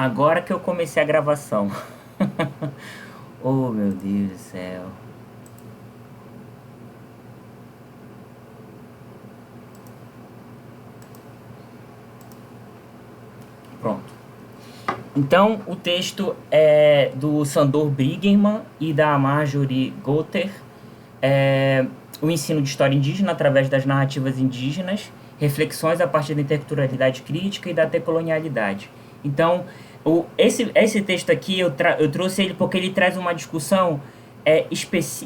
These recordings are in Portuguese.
Agora que eu comecei a gravação. Oh, meu Deus do céu. Pronto. Então, o texto é do Sandor Brinkmann e da Marjorie Gotter. O ensino de história indígena através das narrativas indígenas, reflexões a partir da interculturalidade crítica e da decolonialidade. Então, esse texto aqui eu trouxe ele porque ele traz uma discussão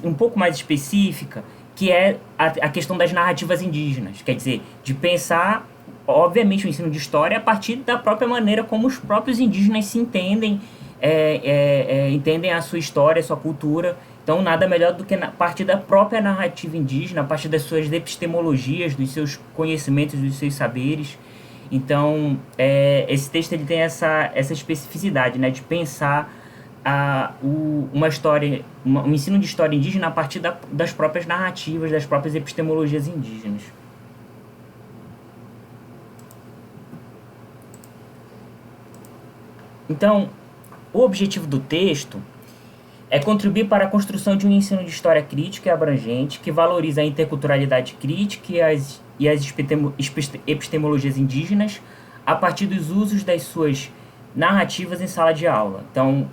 um pouco mais específica, que é a questão das narrativas indígenas. Quer dizer, de pensar, obviamente, o ensino de história a partir da própria maneira como os próprios indígenas se entendem, entendem a sua história, a sua cultura. Então, nada melhor do que a partir da própria narrativa indígena, a partir das suas epistemologias, dos seus conhecimentos, dos seus saberes. Então, esse texto ele tem essa especificidade, né, de pensar uma história, um ensino de história indígena a partir das próprias narrativas, das próprias epistemologias indígenas. Então, o objetivo do texto é contribuir para a construção de um ensino de história crítica e abrangente que valoriza a interculturalidade crítica e as epistemologias indígenas a partir dos usos das suas narrativas em sala de aula. Então,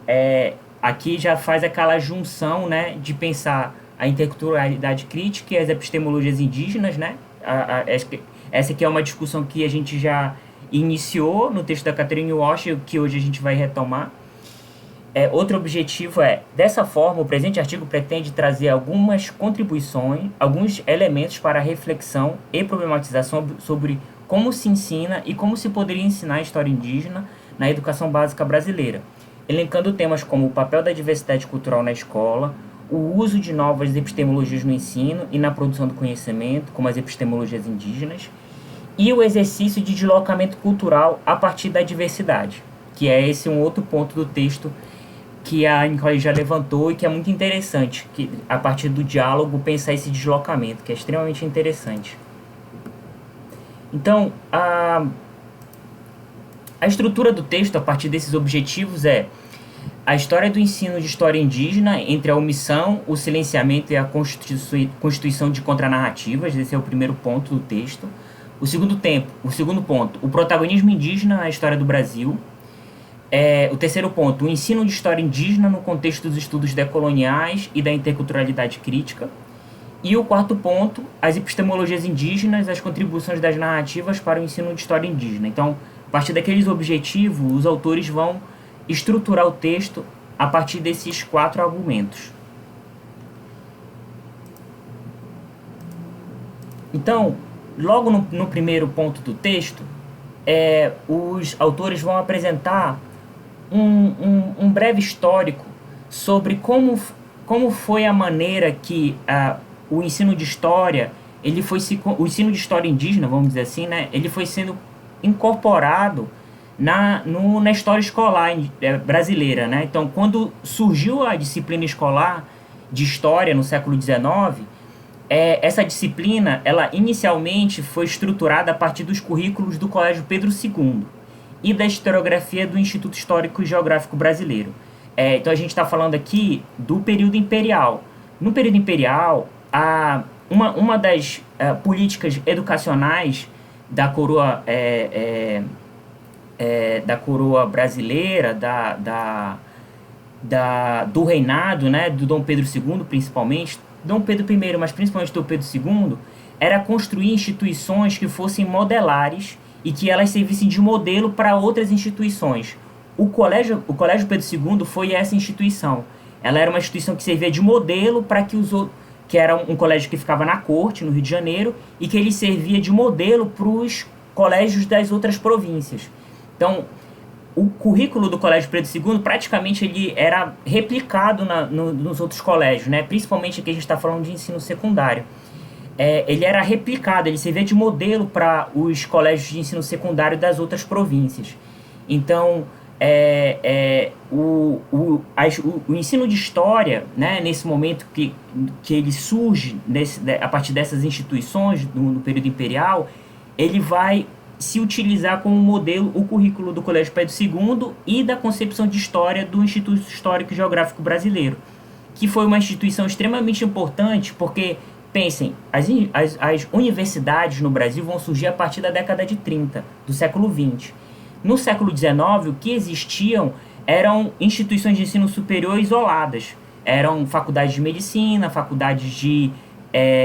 aqui já faz aquela junção, né, de pensar a interculturalidade crítica e as epistemologias indígenas, né? Essa aqui é uma discussão que a gente já iniciou no texto da Catherine Walsh, que hoje a gente vai retomar. Outro objetivo dessa forma, o presente artigo pretende trazer algumas contribuições, alguns elementos para a reflexão e problematização sobre como se ensina e como se poderia ensinar a história indígena na educação básica brasileira, elencando temas como o papel da diversidade cultural na escola, o uso de novas epistemologias no ensino e na produção do conhecimento, como as epistemologias indígenas, e o exercício de deslocamento cultural a partir da diversidade, que é esse um outro ponto do texto que a Nicole já levantou e que é muito interessante, que a partir do diálogo pensar esse deslocamento, que é extremamente interessante. Então, a estrutura do texto, a partir desses objetivos, a história do ensino de história indígena entre a omissão, o silenciamento e a constituição de contranarrativas. Esse é o primeiro ponto do texto. O segundo ponto, o protagonismo indígena na história do Brasil. O terceiro ponto, o ensino de história indígena no contexto dos estudos decoloniais e da interculturalidade crítica. E o quarto ponto, as epistemologias indígenas, as contribuições das narrativas para o ensino de história indígena. Então, a partir daqueles objetivos, os autores vão estruturar o texto a partir desses 4 argumentos. Então, logo no primeiro ponto do texto, os autores vão apresentar um breve histórico sobre como foi a maneira que o ensino de história, o ensino de história indígena, vamos dizer assim, né, ele foi sendo incorporado na história escolar brasileira, né? Então, quando surgiu a disciplina escolar de história no século XIX, essa disciplina, ela inicialmente foi estruturada a partir dos currículos do Colégio Pedro II e da historiografia do Instituto Histórico e Geográfico Brasileiro. Então a gente está falando aqui do período imperial. No período imperial, uma das políticas educacionais da coroa brasileira, do reinado, né, do Dom Pedro II, principalmente, Dom Pedro I, mas principalmente Dom Pedro II, era construir instituições que fossem modelares e que elas servissem de modelo para outras instituições. O Colégio Pedro II foi essa instituição. Ela era uma instituição que servia de modelo para que era um colégio que ficava na corte, no Rio de Janeiro, e que ele servia de modelo para os colégios das outras províncias. Então, o currículo do Colégio Pedro II, praticamente, ele era replicado nos outros colégios, né? Principalmente aqui a gente está falando de ensino secundário. Ele era replicado, ele servia de modelo para os colégios de ensino secundário das outras províncias. Então, o ensino de história, né, nesse momento que ele surge a partir dessas instituições no período imperial, ele vai se utilizar como modelo o currículo do Colégio Pedro II e da concepção de história do Instituto Histórico e Geográfico Brasileiro, que foi uma instituição extremamente importante, porque, pensem, as universidades no Brasil vão surgir a partir da década de 30, do século XX. No século XIX, o que existiam eram instituições de ensino superior isoladas. Eram faculdades de medicina, faculdades de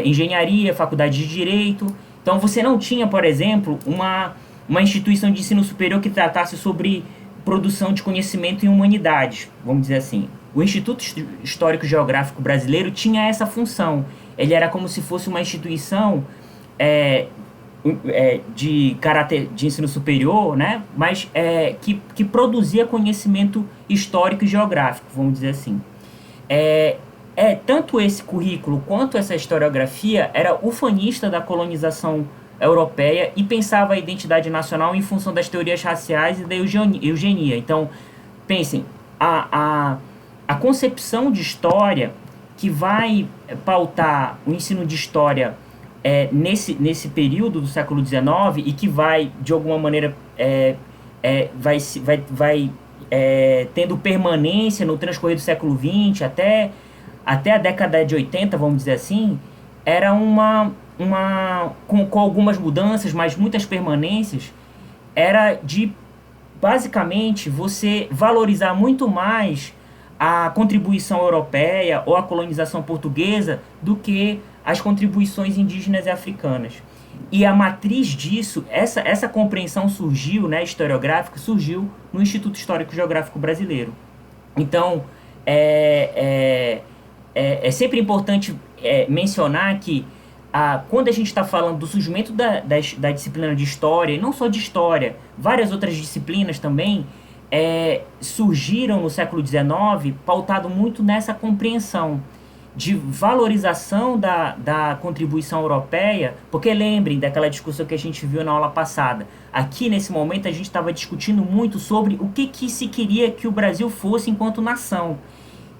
engenharia, faculdades de direito. Então você não tinha, por exemplo, uma instituição de ensino superior que tratasse sobre produção de conhecimento em humanidades, vamos dizer assim. O Instituto Histórico Geográfico Brasileiro tinha essa função. Ele era como se fosse uma instituição de caráter de ensino superior, né? Mas que produzia conhecimento histórico e geográfico, vamos dizer assim. Tanto esse currículo quanto essa historiografia era ufanista da colonização europeia e pensava a identidade nacional em função das teorias raciais e da eugenia. Então, pensem, a concepção de história que vai pautar o ensino de história nesse período do século XIX e que vai, de alguma maneira, vai tendo permanência no transcorrer do século XX até a década de 80, vamos dizer assim, era com algumas mudanças, mas muitas permanências, era de, basicamente, você valorizar muito mais a contribuição europeia ou a colonização portuguesa do que as contribuições indígenas e africanas. E a matriz disso, essa compreensão surgiu, né, historiográfica, surgiu no Instituto Histórico e Geográfico Brasileiro. Então, é sempre importante mencionar que quando a gente está falando do surgimento da disciplina de história, e não só de história, várias outras disciplinas também surgiram no século XIX, pautado muito nessa compreensão de valorização da contribuição europeia, porque lembrem daquela discussão que a gente viu na aula passada. Aqui, nesse momento, a gente estava discutindo muito sobre o que se queria que o Brasil fosse enquanto nação.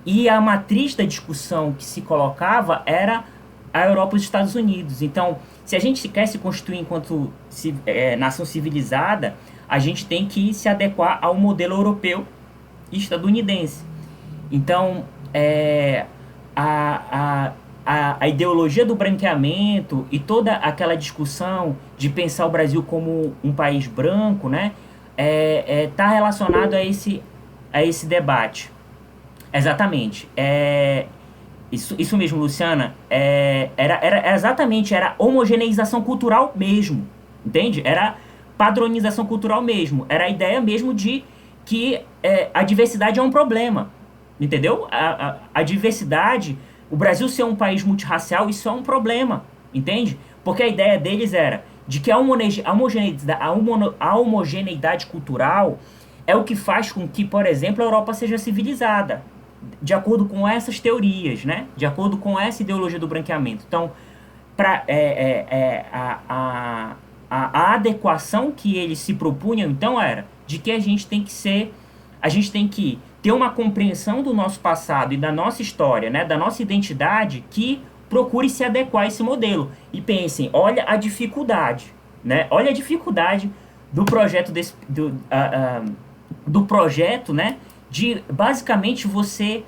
E a matriz da discussão que se colocava era a Europa e os Estados Unidos. Então, se a gente quer se constituir enquanto nação civilizada, a gente tem que se adequar ao modelo europeu e estadunidense. Então, a ideologia do branqueamento e toda aquela discussão de pensar o Brasil como um país branco, né, tá relacionado a esse debate. Exatamente. Isso mesmo, Luciana. Era exatamente, era homogeneização cultural mesmo, entende? Era padronização cultural mesmo. Era a ideia mesmo de que a diversidade é um problema, entendeu? A diversidade, o Brasil ser um país multirracial, isso é um problema, entende? Porque a ideia deles era de que a homogeneidade cultural é o que faz com que, por exemplo, a Europa seja civilizada, de acordo com essas teorias, né? De acordo com essa ideologia do branqueamento. Então, a adequação que eles se propunham, então, era de que a gente tem que ter uma compreensão do nosso passado e da nossa história, né? Da nossa identidade, que procure se adequar a esse modelo. E pensem, olha a dificuldade, né? Olha a dificuldade do projeto do projeto, né? De basicamente você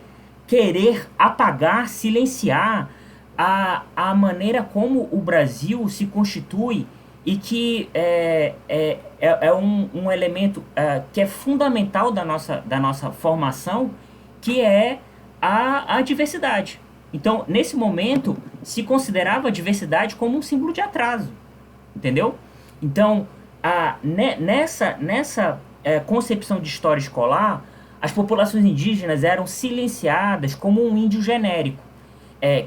querer apagar, silenciar a maneira como o Brasil se constitui e que é um elemento que é fundamental da nossa formação, que é a diversidade. Então, nesse momento, se considerava a diversidade como um símbolo de atraso, entendeu? Então, nessa concepção de história escolar, as populações indígenas eram silenciadas como um índio genérico,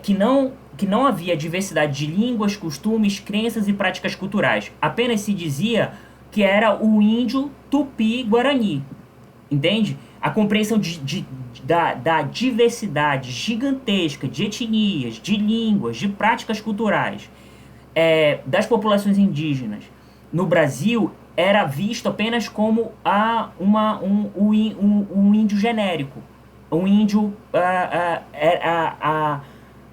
que não havia diversidade de línguas, costumes, crenças e práticas culturais. Apenas se dizia que era o índio tupi-guarani, entende? A compreensão da diversidade gigantesca de etnias, de línguas, de práticas culturais das populações indígenas no Brasil era visto apenas como um índio genérico, um índio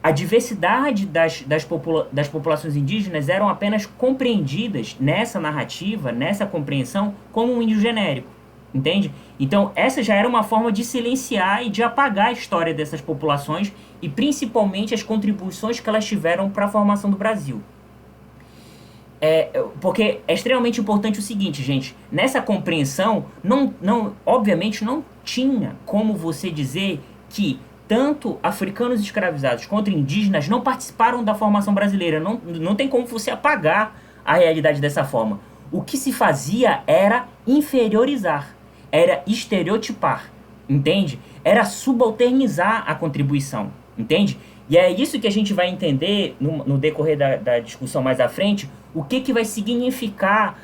a diversidade das populações indígenas eram apenas compreendidas nessa narrativa, nessa compreensão, como um índio genérico, entende? Então, essa já era uma forma de silenciar e de apagar a história dessas populações e principalmente as contribuições que elas tiveram para a formação do Brasil. Porque é extremamente importante o seguinte, gente, nessa compreensão, obviamente não tinha como você dizer que tanto africanos escravizados quanto indígenas não participaram da formação brasileira. Não tem como você apagar a realidade dessa forma. O que se fazia era inferiorizar, era estereotipar, entende? Era subalternizar a contribuição, entende? E é isso que a gente vai entender no decorrer da discussão mais à frente, o que vai significar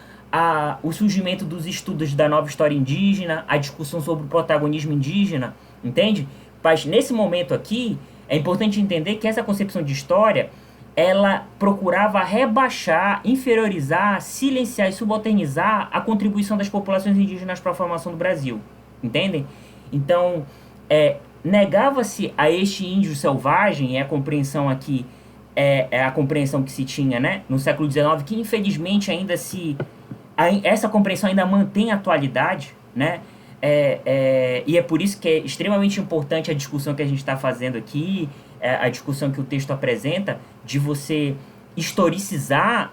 o surgimento dos estudos da nova história indígena, a discussão sobre o protagonismo indígena, entende? Mas nesse momento aqui, é importante entender que essa concepção de história, ela procurava rebaixar, inferiorizar, silenciar e subalternizar a contribuição das populações indígenas para a formação do Brasil, entendem? Então, negava-se a este índio selvagem, a compreensão aqui, é a compreensão que se tinha, né, no século XIX, que infelizmente essa compreensão ainda mantém atualidade, né, e é por isso que é extremamente importante a discussão que a gente está fazendo aqui, a discussão que o texto apresenta, de você historicizar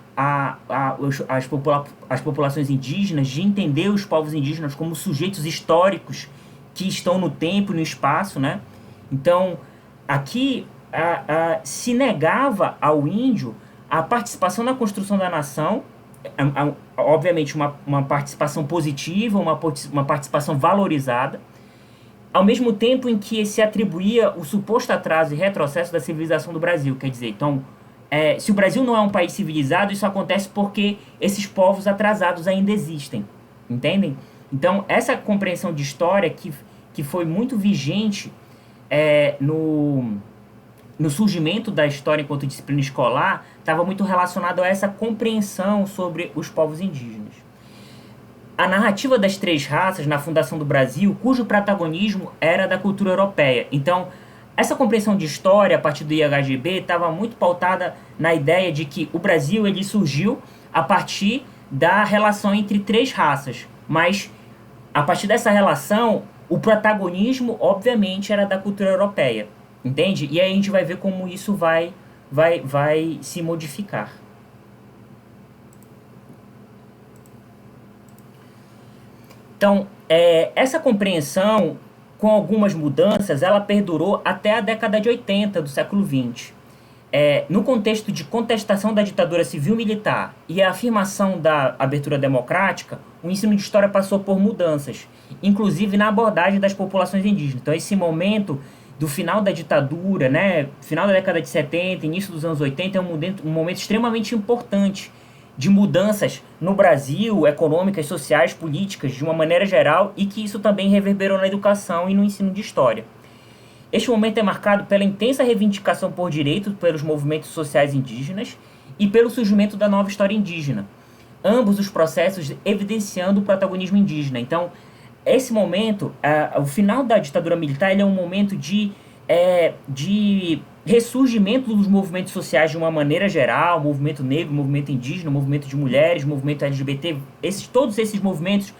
as populações indígenas, de entender os povos indígenas como sujeitos históricos que estão no tempo e no espaço, né? Então, aqui se negava ao índio a participação na construção da nação, obviamente uma participação positiva, uma participação valorizada, ao mesmo tempo em que se atribuía o suposto atraso e retrocesso da civilização do Brasil. Quer dizer, então, se o Brasil não é um país civilizado, isso acontece porque esses povos atrasados ainda existem, entendem? Então, essa compreensão de história que foi muito vigente no surgimento da história enquanto disciplina escolar, estava muito relacionado a essa compreensão sobre os povos indígenas. A narrativa das três raças na fundação do Brasil, cujo protagonismo era da cultura europeia. Então, essa compreensão de história a partir do IHGB estava muito pautada na ideia de que o Brasil ele surgiu a partir da relação entre três raças, mas a partir dessa relação, o protagonismo, obviamente, era da cultura europeia, entende? E aí a gente vai ver como isso vai se modificar. Então, essa compreensão, com algumas mudanças, ela perdurou até a década de 80 do século XX. No contexto de contestação da ditadura civil-militar e a afirmação da abertura democrática, o ensino de história passou por mudanças, inclusive na abordagem das populações indígenas. Então, esse momento do final da ditadura, né, final da década de 70, início dos anos 80, é um momento extremamente importante de mudanças no Brasil, econômicas, sociais, políticas, de uma maneira geral, e que isso também reverberou na educação e no ensino de história. Este momento é marcado pela intensa reivindicação por direitos pelos movimentos sociais indígenas e pelo surgimento da nova história indígena. Ambos os processos evidenciando o protagonismo indígena. Então, esse momento, o final da ditadura militar, ele é um momento de ressurgimento dos movimentos sociais de uma maneira geral, movimento negro, movimento indígena, movimento de mulheres, movimento LGBT. Todos esses movimentos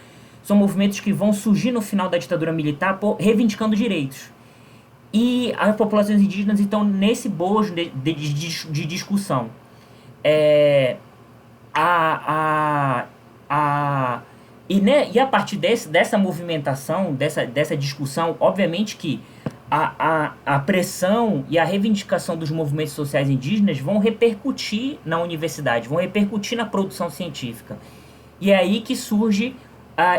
são movimentos que vão surgir no final da ditadura militar reivindicando direitos. E as populações indígenas estão nesse bojo de discussão. E a partir dessa movimentação, dessa discussão, obviamente que a pressão e a reivindicação dos movimentos sociais indígenas vão repercutir na universidade, vão repercutir na produção científica. E é aí que surge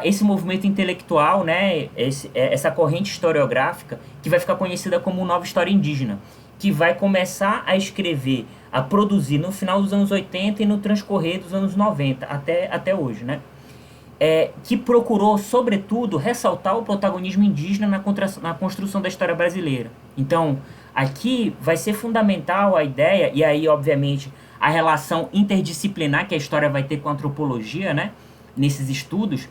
esse movimento intelectual, né, essa corrente historiográfica, que vai ficar conhecida como Nova História Indígena, que vai começar a escrever, a produzir no final dos anos 80 e no transcorrer dos anos 90, até hoje, né? Que procurou, sobretudo, ressaltar o protagonismo indígena na construção da história brasileira. Então, aqui vai ser fundamental a ideia, e aí, obviamente, a relação interdisciplinar que a história vai ter com a antropologia, né, nesses estudos,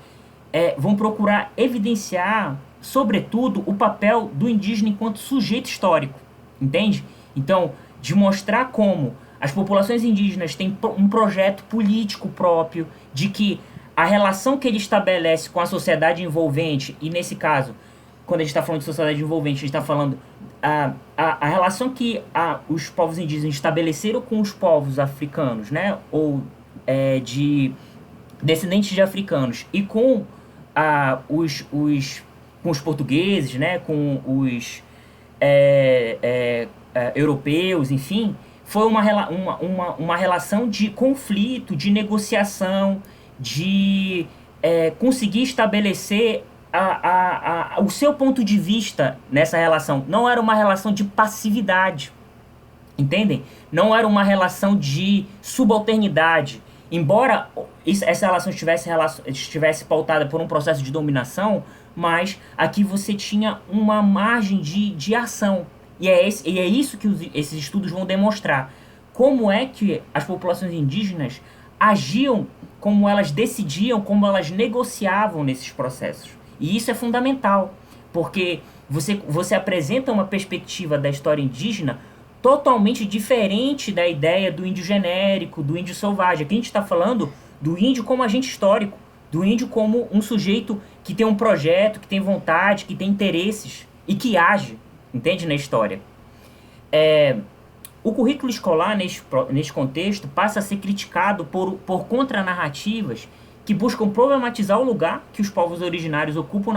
vão procurar evidenciar, sobretudo, o papel do indígena enquanto sujeito histórico, entende? Então, de mostrar como as populações indígenas têm um projeto político próprio, de que a relação que ele estabelece com a sociedade envolvente, e nesse caso, quando a gente está falando de sociedade envolvente, a gente está falando a relação que os povos indígenas estabeleceram com os povos africanos, né? Ou de descendentes de africanos, e com com os portugueses, né? Com os europeus, enfim, foi uma relação de conflito, de negociação, de conseguir estabelecer o seu ponto de vista nessa relação. Não era uma relação de passividade, entendem? Não era uma relação de subalternidade. Embora essa relação estivesse pautada por um processo de dominação, mas aqui você tinha uma margem de ação. E é isso que esses estudos vão demonstrar. Como é que as populações indígenas agiam, como elas decidiam, como elas negociavam nesses processos. E isso é fundamental, porque você apresenta uma perspectiva da história indígena totalmente diferente da ideia do índio genérico, do índio selvagem. Aqui a gente está falando do índio como agente histórico, do índio como um sujeito que tem um projeto, que tem vontade, que tem interesses e que age, entende, na história. O currículo escolar, neste contexto, passa a ser criticado por contranarrativas que buscam problematizar o lugar que os povos originários ocupam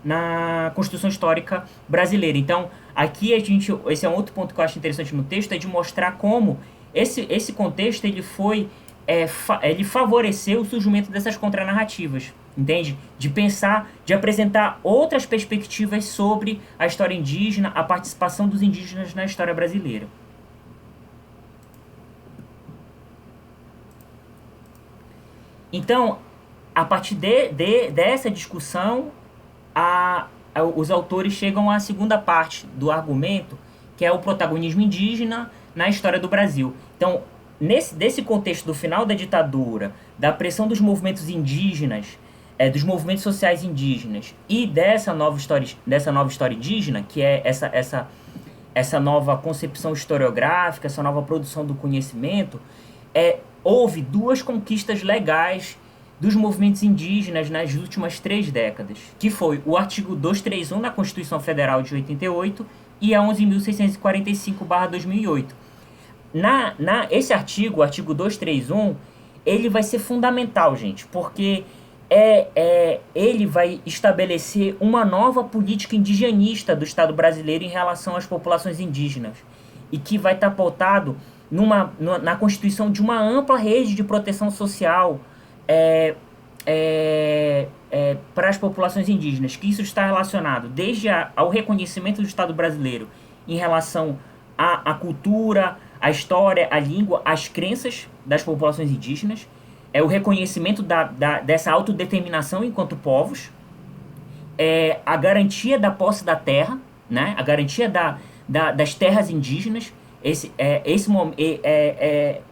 na Constituição Histórica Brasileira. Então, aqui esse é um outro ponto que eu acho interessante no texto, é de mostrar como esse contexto ele favoreceu o surgimento dessas contranarrativas, entende? De pensar, de apresentar outras perspectivas sobre a história indígena, a participação dos indígenas na história brasileira. Então, a partir dessa discussão, os autores chegam à segunda parte do argumento, que é o protagonismo indígena na história do Brasil. Então, desse contexto do final da ditadura, da pressão dos movimentos indígenas, dos movimentos sociais indígenas e dessa nova história indígena, que é essa nova concepção historiográfica, essa nova produção do conhecimento, houve duas conquistas legais dos movimentos indígenas nas últimas 3 décadas, que foi o artigo 231 da Constituição Federal de 88 e a 11.645/2008. Esse artigo, o artigo 231, ele vai ser fundamental, gente, porque ele vai estabelecer uma nova política indigenista do Estado brasileiro em relação às populações indígenas, e que vai estar pautado na constituição de uma ampla rede de proteção social para as populações indígenas, que isso está relacionado desde ao reconhecimento do Estado brasileiro em relação à cultura, à história, à língua, às crenças das populações indígenas, o reconhecimento dessa autodeterminação enquanto povos, a garantia da posse da terra, né? A garantia das terras indígenas.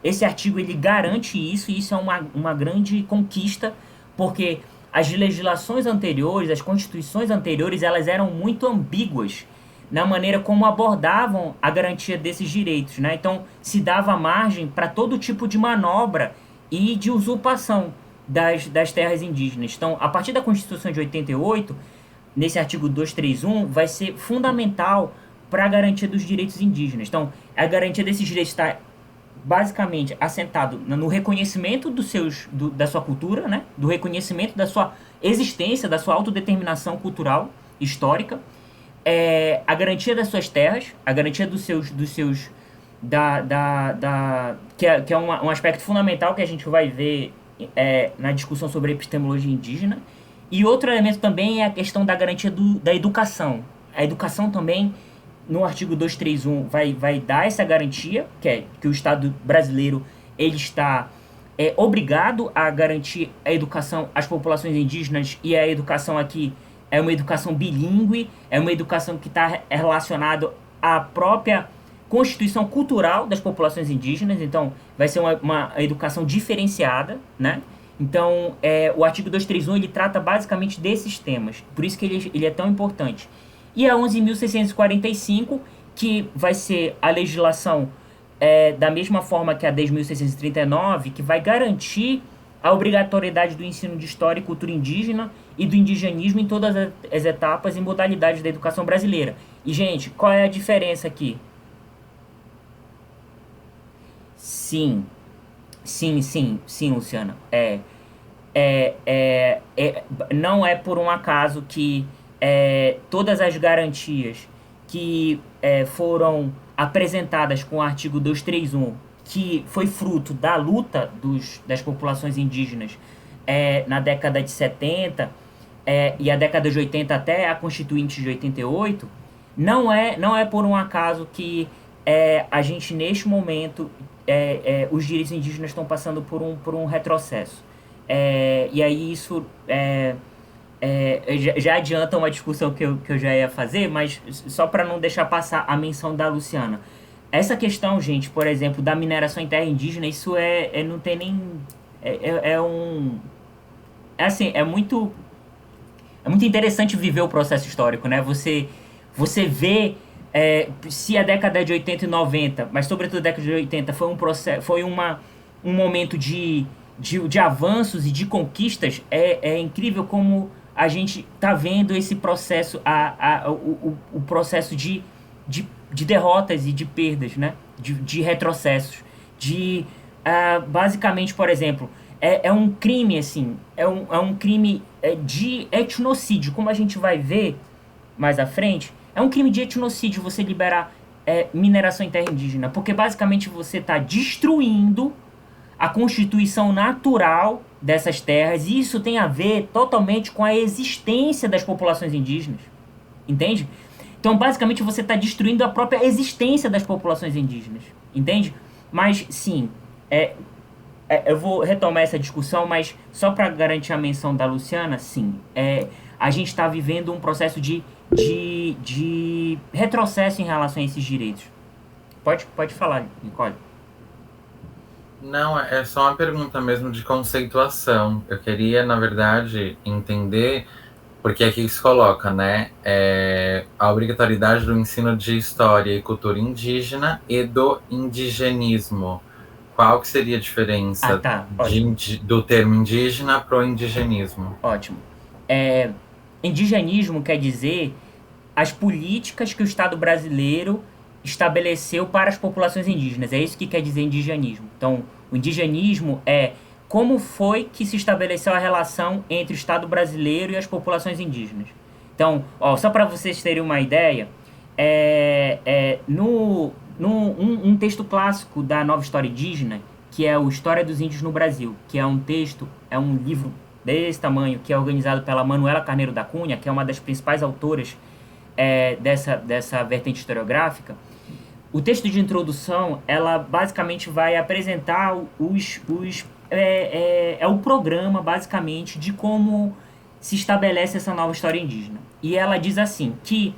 Esse artigo ele garante isso, e isso é uma grande conquista, porque as legislações anteriores, as constituições anteriores, elas eram muito ambíguas na maneira como abordavam a garantia desses direitos, né? Então, se dava margem para todo tipo de manobra e de usurpação das terras indígenas. Então, a partir da Constituição de 88, nesse artigo 231, vai ser fundamental para a garantia dos direitos indígenas. Então, a garantia desses direitos está basicamente assentado no reconhecimento da sua cultura, né? Do reconhecimento da sua existência, da sua autodeterminação cultural, histórica, a garantia das suas terras, a garantia que é um aspecto fundamental que a gente vai ver na discussão sobre a epistemologia indígena. E outro elemento também é a questão da garantia da educação. A educação também, no artigo 231, vai dar essa garantia, que o Estado brasileiro ele está obrigado a garantir a educação às populações indígenas, e a educação aqui é uma educação bilíngue, é uma educação que está relacionada à própria constituição cultural das populações indígenas. Então, vai ser uma educação diferenciada, né? Então, o artigo 231 ele trata basicamente desses temas, por isso que ele é tão importante. E a 11.645, que vai ser a legislação da mesma forma que a 10.639, que vai garantir a obrigatoriedade do ensino de história e cultura indígena e do indigenismo em todas as etapas e modalidades da educação brasileira. E, gente, qual é a diferença aqui? Sim, sim, Luciana. Não é por um acaso que todas as garantias que foram apresentadas com o artigo 231, que foi fruto da luta das populações indígenas na década de 70 e a década de 80 até a Constituinte de 88, não é por um acaso que a gente, neste momento, os direitos indígenas estão passando por um retrocesso. E aí isso já adianta uma discussão que eu já ia fazer, mas só para não deixar passar a menção da Luciana. Essa questão, gente, por exemplo, da mineração em terra indígena, isso não tem nem... assim, é muito interessante viver o processo histórico, né? Você vê se a década de 80 e 90, mas sobretudo a década de 80, foi um momento de avanços e de conquistas, é incrível como a gente tá vendo esse processo, o processo de derrotas e de perdas, né? De retrocessos. Basicamente, por exemplo, é um crime, assim, é um crime de etnocídio, como a gente vai ver mais à frente. É um crime de etnocídio você liberar mineração em terra indígena, porque basicamente você está destruindo a constituição natural dessas terras, e isso tem a ver totalmente com a existência das populações indígenas, entende? Então, basicamente, você está destruindo a própria existência das populações indígenas, entende? Mas, sim, eu vou retomar essa discussão, mas só para garantir a menção da Luciana, sim, a gente está vivendo um processo de retrocesso em relação a esses direitos. Pode falar, Nicole. Não, é só uma pergunta mesmo de conceituação. Eu queria, na verdade, entender, porque aqui se coloca, né, a obrigatoriedade do ensino de história e cultura indígena e do indigenismo. Qual que seria a diferença Tá, ótimo. do termo indígena para o indigenismo? Ótimo. Indigenismo quer dizer as políticas que o Estado brasileiro estabeleceu para as populações indígenas. É isso que quer dizer indigenismo. Então, o indigenismo é como foi que se estabeleceu a relação entre o Estado brasileiro e as populações indígenas. Então, só para vocês terem uma ideia, um texto clássico da Nova História Indígena, que é o História dos Índios no Brasil, que é um livro desse tamanho, que é organizado pela Manuela Carneiro da Cunha, que é uma das principais autoras dessa vertente historiográfica. O texto de introdução, ela basicamente vai apresentar o programa, basicamente, de como se estabelece essa nova história indígena. E ela diz assim, que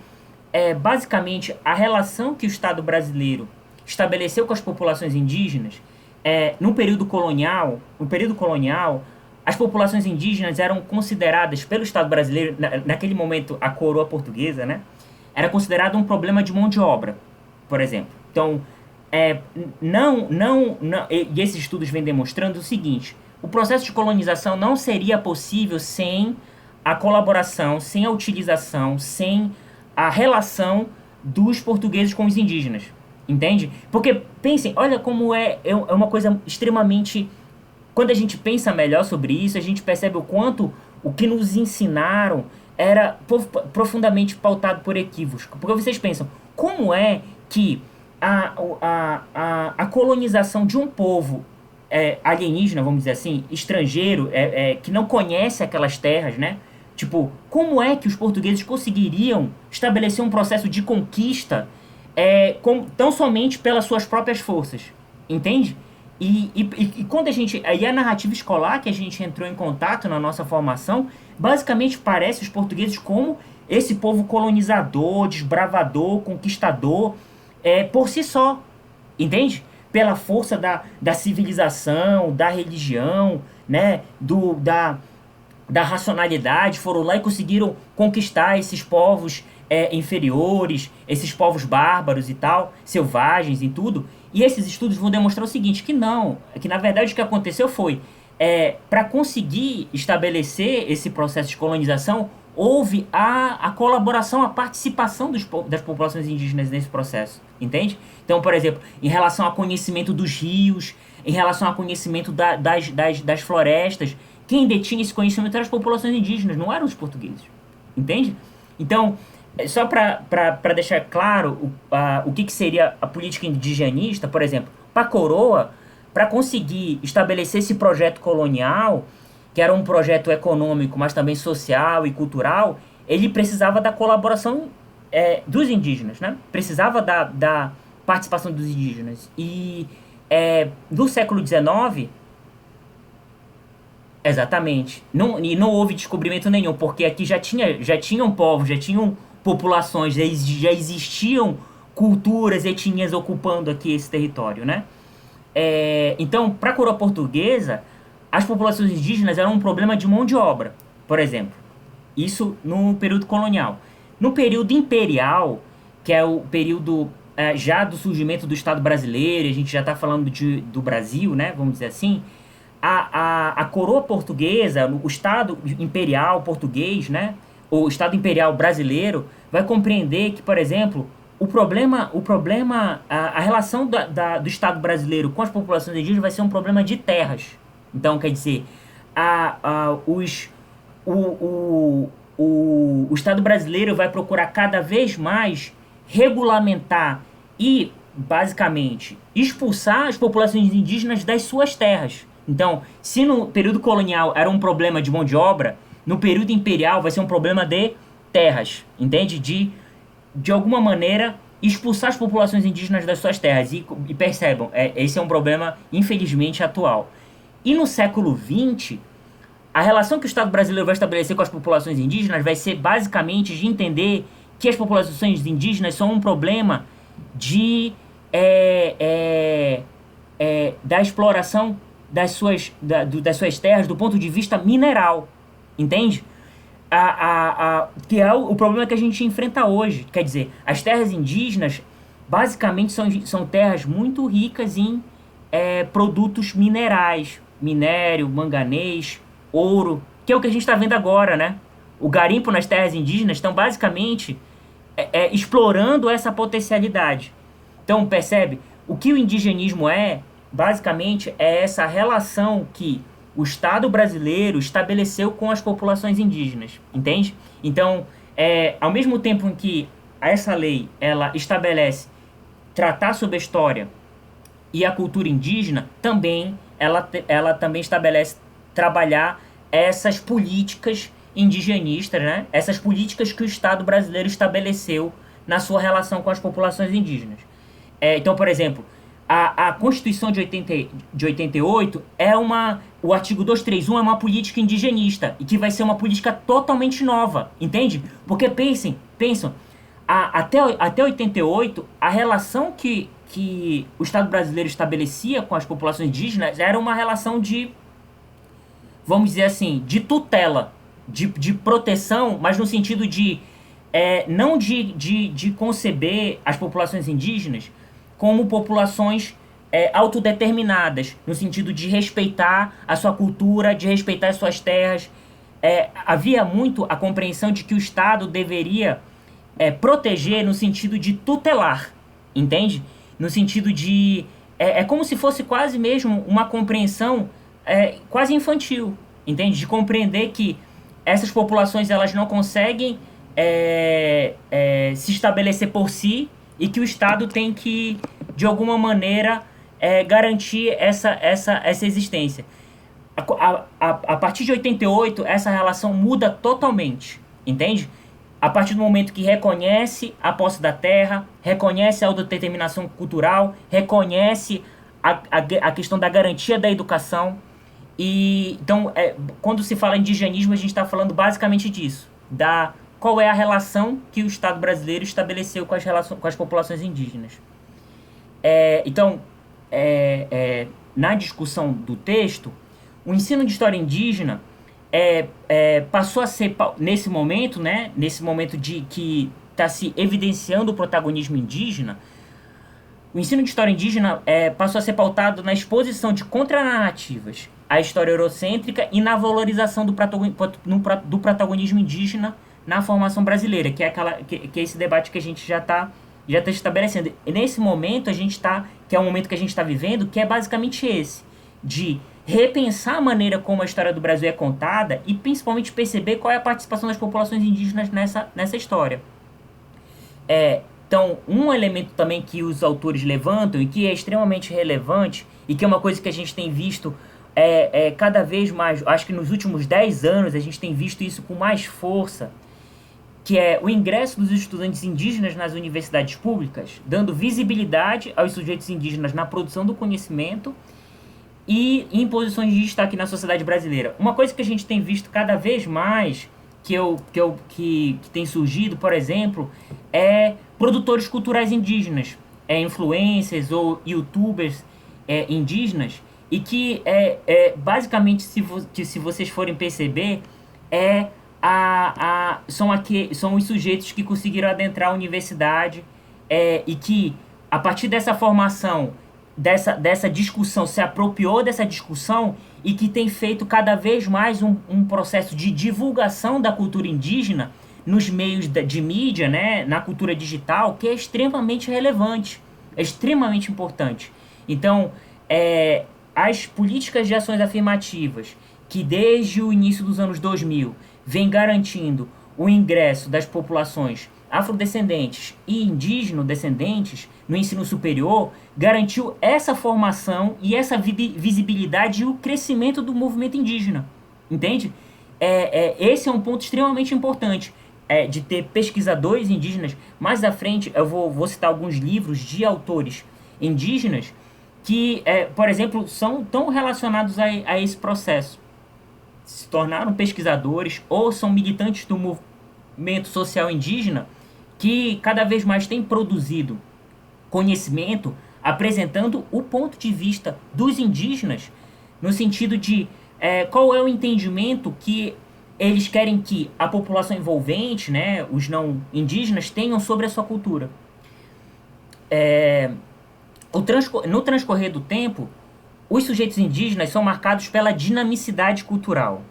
basicamente a relação que o Estado brasileiro estabeleceu com as populações indígenas, no período colonial, as populações indígenas eram consideradas pelo Estado brasileiro, naquele momento a coroa portuguesa, né, era considerado um problema de mão de obra, por exemplo. Então, e esses estudos vêm demonstrando o seguinte: o processo de colonização não seria possível sem a colaboração, sem a utilização, sem a relação dos portugueses com os indígenas, entende? Porque, pensem, olha como é uma coisa extremamente... Quando a gente pensa melhor sobre isso, a gente percebe o quanto o que nos ensinaram era profundamente pautado por equívocos. Porque vocês pensam, como é que a colonização de um povo alienígena, vamos dizer assim, estrangeiro, que não conhece aquelas terras, né? Tipo, como é que os portugueses conseguiriam estabelecer um processo de conquista tão somente pelas suas próprias forças? Entende? E quando a narrativa escolar que a gente entrou em contato na nossa formação, basicamente parece os portugueses como esse povo colonizador, desbravador, conquistador, por si só, entende? Pela força da civilização, da religião, né? da racionalidade, foram lá e conseguiram conquistar esses povos inferiores, esses povos bárbaros e tal, selvagens e tudo. E esses estudos vão demonstrar o seguinte, que não, que na verdade o que aconteceu foi, para conseguir estabelecer esse processo de colonização, houve a colaboração, a participação das populações indígenas nesse processo, entende? Então, por exemplo, em relação ao conhecimento dos rios, em relação ao conhecimento das florestas, quem detinha esse conhecimento eram as populações indígenas, não eram os portugueses, entende? Então, só para deixar claro o que seria a política indigenista, por exemplo, para a coroa, para conseguir estabelecer esse projeto colonial, que era um projeto econômico, mas também social e cultural, ele precisava da colaboração dos indígenas, né? Precisava da participação dos indígenas. E no século XIX, exatamente, e não houve descobrimento nenhum, porque aqui já tinham povos, já tinham populações, já existiam culturas, etnias ocupando aqui esse território, né? Então, para a coroa portuguesa, as populações indígenas eram um problema de mão de obra, por exemplo. Isso no período colonial. No período imperial, que é o período já do surgimento do Estado brasileiro, a gente já está falando do Brasil, né? Vamos dizer assim. A coroa portuguesa, o Estado imperial português, né? O Estado imperial brasileiro vai compreender que, por exemplo, a relação do Estado brasileiro com as populações indígenas vai ser um problema de terras. Então, quer dizer, o Estado brasileiro vai procurar cada vez mais regulamentar e, basicamente, expulsar as populações indígenas das suas terras. Então, se no período colonial era um problema de mão de obra, no período imperial vai ser um problema de terras, entende? De alguma maneira, expulsar as populações indígenas das suas terras. E percebam, esse é um problema, infelizmente, atual. E no século XX, a relação que o Estado brasileiro vai estabelecer com as populações indígenas vai ser basicamente de entender que as populações indígenas são um problema da exploração das suas terras do ponto de vista mineral, entende? Que é o problema que a gente enfrenta hoje. Quer dizer, as terras indígenas basicamente são terras muito ricas em produtos minerais, minério, manganês, ouro, que é o que a gente está vendo agora, né? O garimpo nas terras indígenas estão basicamente explorando essa potencialidade. Então, percebe? O que o indigenismo basicamente, é essa relação que o Estado brasileiro estabeleceu com as populações indígenas, entende? Então, ao mesmo tempo em que essa lei ela estabelece tratar sobre a história e a cultura indígena, também ela também estabelece trabalhar essas políticas indigenistas, né? Essas políticas que o Estado brasileiro estabeleceu na sua relação com as populações indígenas. Então, por exemplo, a Constituição de 88 o artigo 231 é uma política indigenista e que vai ser uma política totalmente nova, entende? Porque pensam, até 88, a relação que o Estado brasileiro estabelecia com as populações indígenas era uma relação vamos dizer assim, de tutela, de proteção, mas no sentido não de conceber as populações indígenas como populações autodeterminadas, no sentido de respeitar a sua cultura, de respeitar as suas terras. Havia muito a compreensão de que o Estado deveria proteger no sentido de tutelar, entende? No sentido de... É como se fosse quase mesmo uma compreensão quase infantil, entende? De compreender que essas populações elas não conseguem se estabelecer por si, e que o Estado tem que, de alguma maneira, garantir essa existência. A partir de 88, essa relação muda totalmente, entende? A partir do momento que reconhece a posse da terra, reconhece a autodeterminação cultural, reconhece a questão da garantia da educação. E então, quando se fala em indigenismo, a gente está falando basicamente disso, qual é a relação que o Estado brasileiro estabeleceu com as populações indígenas. Então, na discussão do texto, o ensino de história indígena passou a ser, nesse momento, né, nesse momento de que está se evidenciando o protagonismo indígena, o ensino de história indígena passou a ser pautado na exposição de contranarrativas à história eurocêntrica e na valorização do protagonismo indígena na formação brasileira, que é esse debate que a gente já tá estabelecendo. E nesse momento, que é o momento que a gente está vivendo, que é basicamente esse, de repensar a maneira como a história do Brasil é contada e principalmente perceber qual é a participação das populações indígenas nessa história. Então, um elemento também que os autores levantam e que é extremamente relevante e que é uma coisa que a gente tem visto cada vez mais, acho que nos últimos 10 anos a gente tem visto isso com mais força, que é o ingresso dos estudantes indígenas nas universidades públicas, dando visibilidade aos sujeitos indígenas na produção do conhecimento e em posições de destaque na sociedade brasileira. Uma coisa que a gente tem visto cada vez mais, que tem surgido, por exemplo, é produtores culturais indígenas, influencers ou youtubers indígenas, e que basicamente, se vocês forem perceber, são os sujeitos que conseguiram adentrar a universidade e que, a partir dessa formação, dessa discussão, se apropriou dessa discussão e que tem feito cada vez mais um processo de divulgação da cultura indígena nos meios de mídia, né, na cultura digital, que é extremamente relevante, é extremamente importante. Então, as políticas de ações afirmativas que desde o início dos anos 2000 vem garantindo o ingresso das populações afrodescendentes e indígeno-descendentes no ensino superior, garantiu essa formação e essa visibilidade e o crescimento do movimento indígena. Entende? Esse é um ponto extremamente importante, de ter pesquisadores indígenas. Mais à frente, eu vou citar alguns livros de autores indígenas que, por exemplo, são tão relacionados a esse processo. Se tornaram pesquisadores ou são militantes do movimento social indígena que cada vez mais tem produzido conhecimento apresentando o ponto de vista dos indígenas no sentido de qual é o entendimento que eles querem que a população envolvente, né, os não indígenas, tenham sobre a sua cultura. No transcorrer do tempo, os sujeitos indígenas são marcados pela dinamicidade cultural.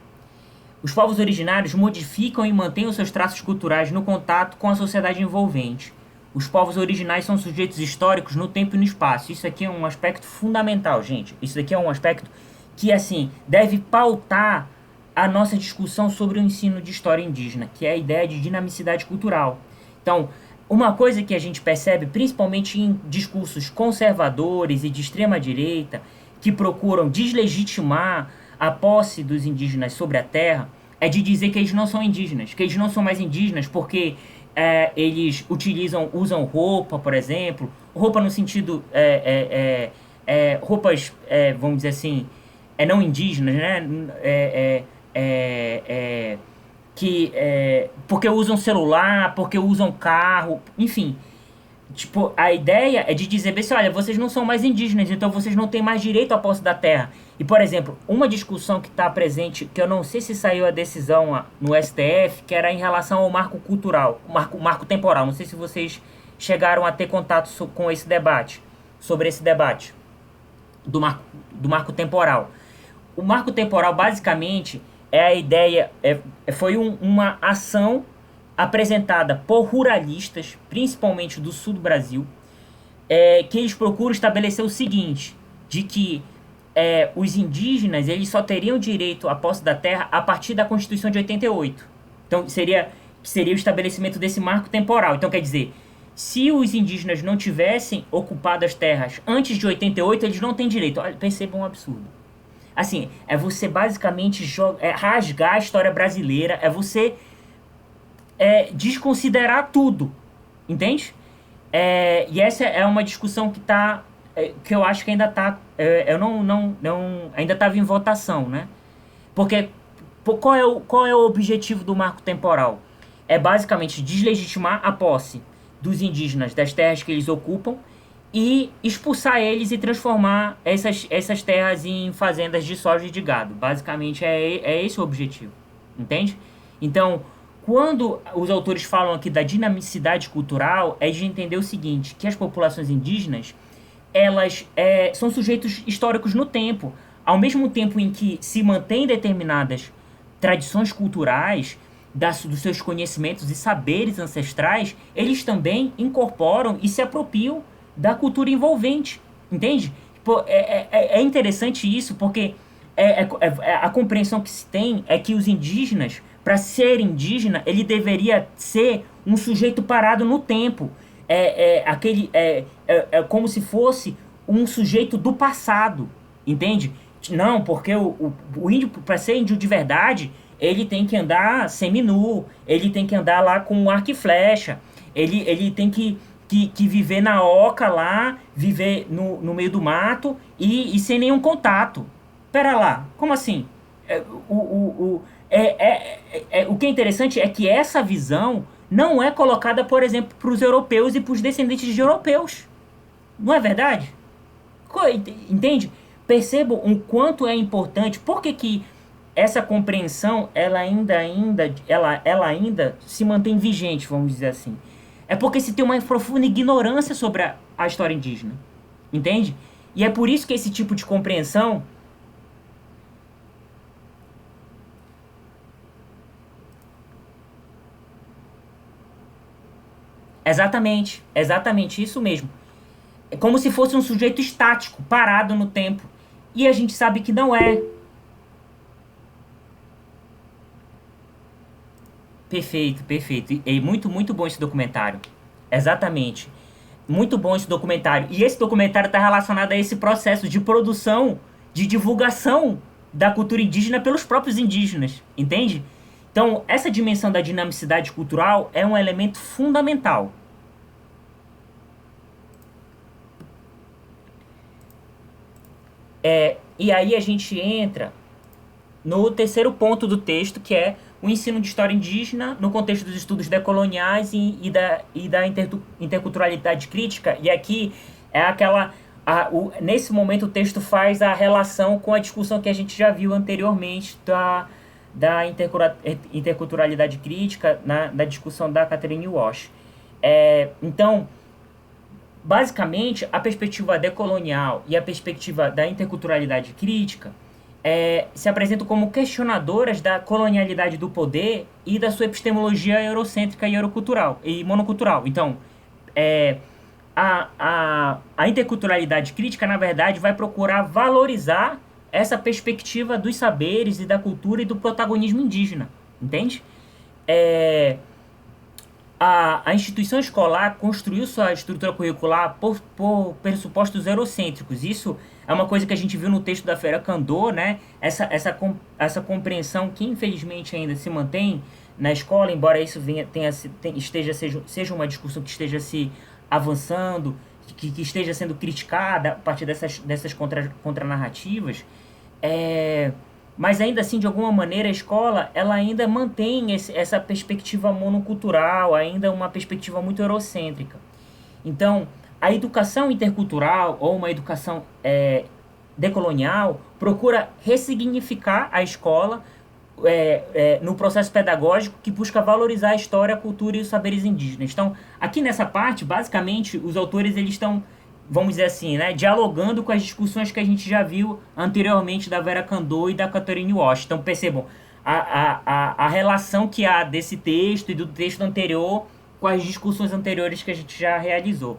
Os povos originários modificam e mantêm os seus traços culturais no contato com a sociedade envolvente. Os povos originais são sujeitos históricos no tempo e no espaço. Isso aqui é um aspecto fundamental, gente. Isso aqui é um aspecto que, assim, deve pautar a nossa discussão sobre o ensino de história indígena, que é a ideia de dinamicidade cultural. Então, uma coisa que a gente percebe, principalmente em discursos conservadores e de extrema-direita, que procuram deslegitimar a posse dos indígenas sobre a terra, é de dizer que eles não são indígenas, que eles não são mais indígenas porque eles usam roupa, por exemplo, roupa no sentido, roupas, vamos dizer assim, não indígenas, né? Porque usam celular, porque usam carro, enfim. Tipo, a ideia é de dizer assim, olha, vocês não são mais indígenas, então vocês não têm mais direito à posse da terra. E, por exemplo, uma discussão que está presente, que eu não sei se saiu a decisão no STF, que era em relação ao marco cultural, marco temporal. Não sei se vocês chegaram a ter contato com esse debate, sobre esse debate do marco temporal. O marco temporal, basicamente, é a ideia, foi uma ação apresentada por ruralistas, principalmente do sul do Brasil, que eles procuram estabelecer o seguinte, de que os indígenas eles só teriam direito à posse da terra a partir da Constituição de 88. Então, seria o estabelecimento desse marco temporal. Então, quer dizer, se os indígenas não tivessem ocupado as terras antes de 88, eles não têm direito. Olha, percebam um absurdo. Assim, é você basicamente rasgar a história brasileira, é você desconsiderar tudo, entende? E essa é uma discussão que eu acho que ainda está, ainda estava em votação, né? Porque qual é o objetivo do marco temporal? É basicamente deslegitimar a posse dos indígenas das terras que eles ocupam e expulsar eles e transformar essas terras em fazendas de soja e de gado. Basicamente é esse o objetivo, entende? Então, quando os autores falam aqui da dinamicidade cultural, é de entender o seguinte, que as populações indígenas, elas são sujeitos históricos no tempo. Ao mesmo tempo em que se mantêm determinadas tradições culturais, dos seus conhecimentos e saberes ancestrais, eles também incorporam e se apropriam da cultura envolvente, entende? Pô, é interessante isso, porque a compreensão que se tem é que os indígenas, para ser indígena, ele deveria ser um sujeito parado no tempo. É como se fosse um sujeito do passado, entende? Não, porque o índio, para ser índio de verdade, ele tem que andar seminu, ele tem que andar lá com arco e flecha, ele tem que viver na oca lá, viver no meio do mato e sem nenhum contato. Pera lá, como assim? O que é interessante é que essa visão não é colocada, por exemplo, para os europeus e para os descendentes de europeus. Não é verdade? Entende? Percebam o quanto é importante. Por que essa compreensão ela ainda se mantém vigente, vamos dizer assim? É porque se tem uma profunda ignorância sobre a história indígena. Entende? E é por isso que esse tipo de compreensão exatamente isso mesmo. É como se fosse um sujeito estático, parado no tempo. E a gente sabe que não é. Perfeito, perfeito. E muito bom esse documentário. Exatamente. Muito bom esse documentário. E esse documentário está relacionado a esse processo de produção, de divulgação da cultura indígena pelos próprios indígenas. Entende? Então, essa dimensão da dinamicidade cultural é um elemento fundamental. E aí a gente entra no terceiro ponto do texto, que é o ensino de história indígena no contexto dos estudos decoloniais e da interculturalidade crítica. E aqui é aquela... nesse momento o texto faz a relação com a discussão que a gente já viu anteriormente da interculturalidade crítica da discussão da Catherine Walsh. Então, basicamente, a perspectiva decolonial e a perspectiva da interculturalidade crítica se apresentam como questionadoras da colonialidade do poder e da sua epistemologia eurocêntrica e eurocultural e monocultural. Então, a interculturalidade crítica, na verdade, vai procurar valorizar essa perspectiva dos saberes e da cultura e do protagonismo indígena, entende? A instituição escolar construiu sua estrutura curricular por pressupostos eurocêntricos. Isso é uma coisa que a gente viu no texto da Vera Kandor, né? Essa compreensão que infelizmente ainda se mantém na escola, embora isso seja uma discussão que esteja se avançando, que esteja sendo criticada a partir dessas contranarrativas. Mas ainda assim, de alguma maneira, a escola ela ainda mantém essa perspectiva monocultural, ainda uma perspectiva muito eurocêntrica. Então, a educação intercultural ou uma educação decolonial procura ressignificar a escola no processo pedagógico que busca valorizar a história, a cultura e os saberes indígenas. Então, aqui nessa parte, basicamente, os autores eles estão, vamos dizer assim, né, dialogando com as discussões que a gente já viu anteriormente da Vera Kandor e da Catherine Walsh. Então, percebam a relação que há desse texto e do texto anterior com as discussões anteriores que a gente já realizou.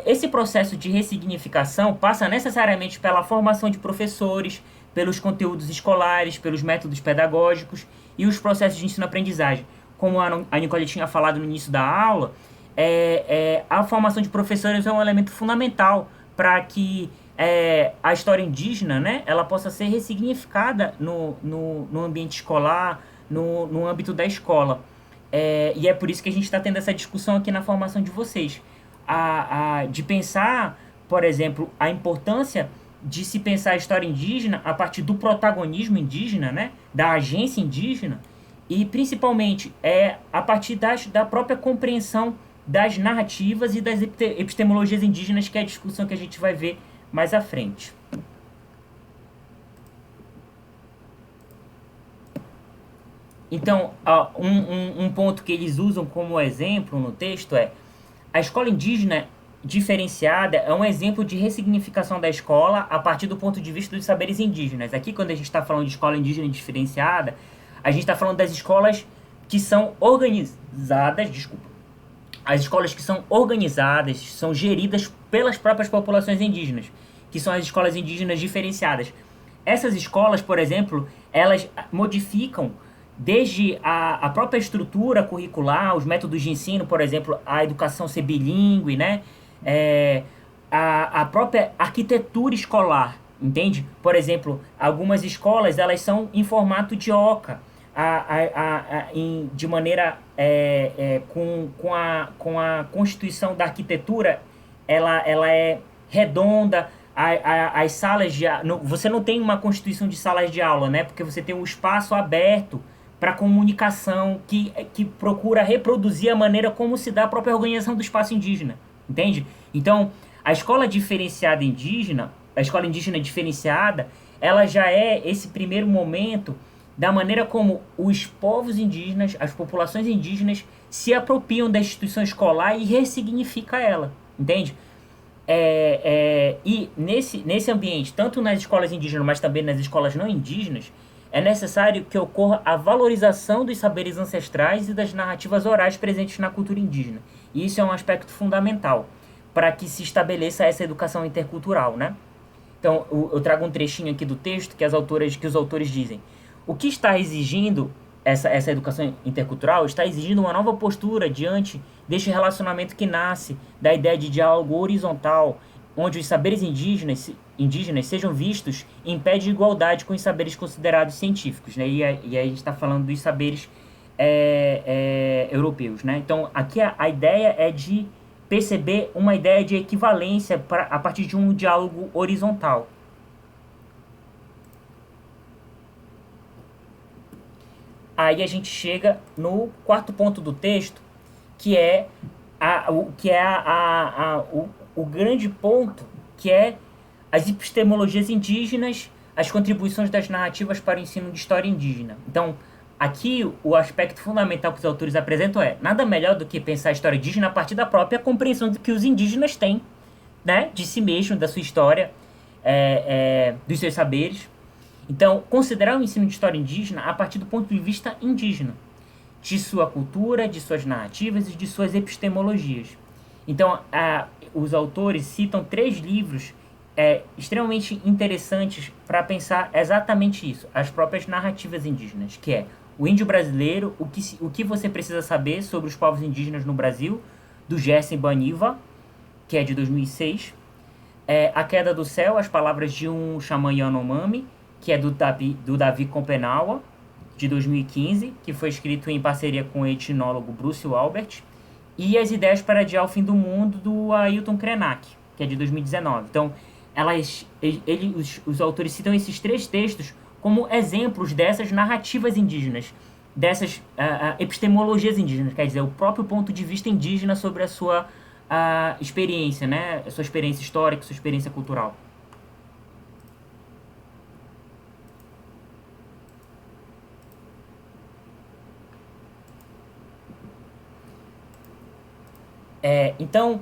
Esse processo de ressignificação passa necessariamente pela formação de professores, pelos conteúdos escolares, pelos métodos pedagógicos e os processos de ensino-aprendizagem. Como a Nicole tinha falado no início da aula, a formação de professores é um elemento fundamental para que a história indígena, né, ela possa ser ressignificada no ambiente escolar, no âmbito da escola. E é por isso que a gente está tendo essa discussão aqui na formação de vocês. De pensar, por exemplo, a importância de se pensar a história indígena a partir do protagonismo indígena, né, da agência indígena, e principalmente a partir da própria compreensão das narrativas e das epistemologias indígenas, que é a discussão que a gente vai ver mais à frente. Então, um ponto que eles usam como exemplo no texto é: a escola indígena diferenciada é um exemplo de ressignificação da escola a partir do ponto de vista dos saberes indígenas. Aqui, quando a gente está falando de escola indígena diferenciada, a gente está falando das escolas que são organizadas, desculpa, as escolas que são organizadas, são geridas pelas próprias populações indígenas, que são as escolas indígenas diferenciadas. Essas escolas, por exemplo, elas modificam desde a própria estrutura curricular, os métodos de ensino, por exemplo, a educação ser bilíngue, né? A própria arquitetura escolar, entende? Por exemplo, algumas escolas elas são em formato de oca, de maneira com a constituição da arquitetura, ela é redonda. As salas de você não tem uma constituição de salas de aula, né? Porque você tem um espaço aberto para comunicação que procura reproduzir a maneira como se dá a própria organização do espaço indígena, entende? Então, a escola diferenciada indígena, a escola indígena diferenciada, ela já é esse primeiro momento da maneira como os povos indígenas, as populações indígenas se apropriam da instituição escolar e ressignifica ela, entende? E nesse ambiente, tanto nas escolas indígenas, mas também nas escolas não indígenas, é necessário que ocorra a valorização dos saberes ancestrais e das narrativas orais presentes na cultura indígena. E isso é um aspecto fundamental para que se estabeleça essa educação intercultural, né? Então, eu trago um trechinho aqui do texto que os autores dizem: o que está exigindo essa educação intercultural está exigindo uma nova postura diante deste relacionamento que nasce da ideia de diálogo horizontal, onde os saberes indígenas sejam vistos em pé de igualdade com os saberes considerados científicos, né? E aí a gente está falando dos saberes europeus, né? Então, aqui a ideia é de perceber uma ideia de equivalência a partir de um diálogo horizontal. Aí a gente chega no quarto ponto do texto, que é o grande ponto, que é as epistemologias indígenas, as contribuições das narrativas para o ensino de história indígena. Então, aqui o aspecto fundamental que os autores apresentam é: nada melhor do que pensar a história indígena a partir da própria compreensão que os indígenas têm, né, de si mesmos, da sua história, dos seus saberes. Então, considerar o ensino de história indígena a partir do ponto de vista indígena, de sua cultura, de suas narrativas e de suas epistemologias. Então, os autores citam 3 livros extremamente interessantes para pensar exatamente isso, as próprias narrativas indígenas, que é O Índio Brasileiro, o que você precisa saber sobre os povos indígenas no Brasil, do Gerson Baniva, que é de 2006, A Queda do Céu, As Palavras de um Xamã Yanomami, que é do Davi Kompenawa, de 2015, que foi escrito em parceria com o etnólogo Bruce Albert, e As Ideias para Adiar o Fim do Mundo, do Ailton Krenak, que é de 2019. Então, os autores citam esses 3 textos como exemplos dessas narrativas indígenas, dessas epistemologias indígenas, quer dizer, o próprio ponto de vista indígena sobre a sua experiência, né? A sua experiência histórica, a sua experiência cultural. Então,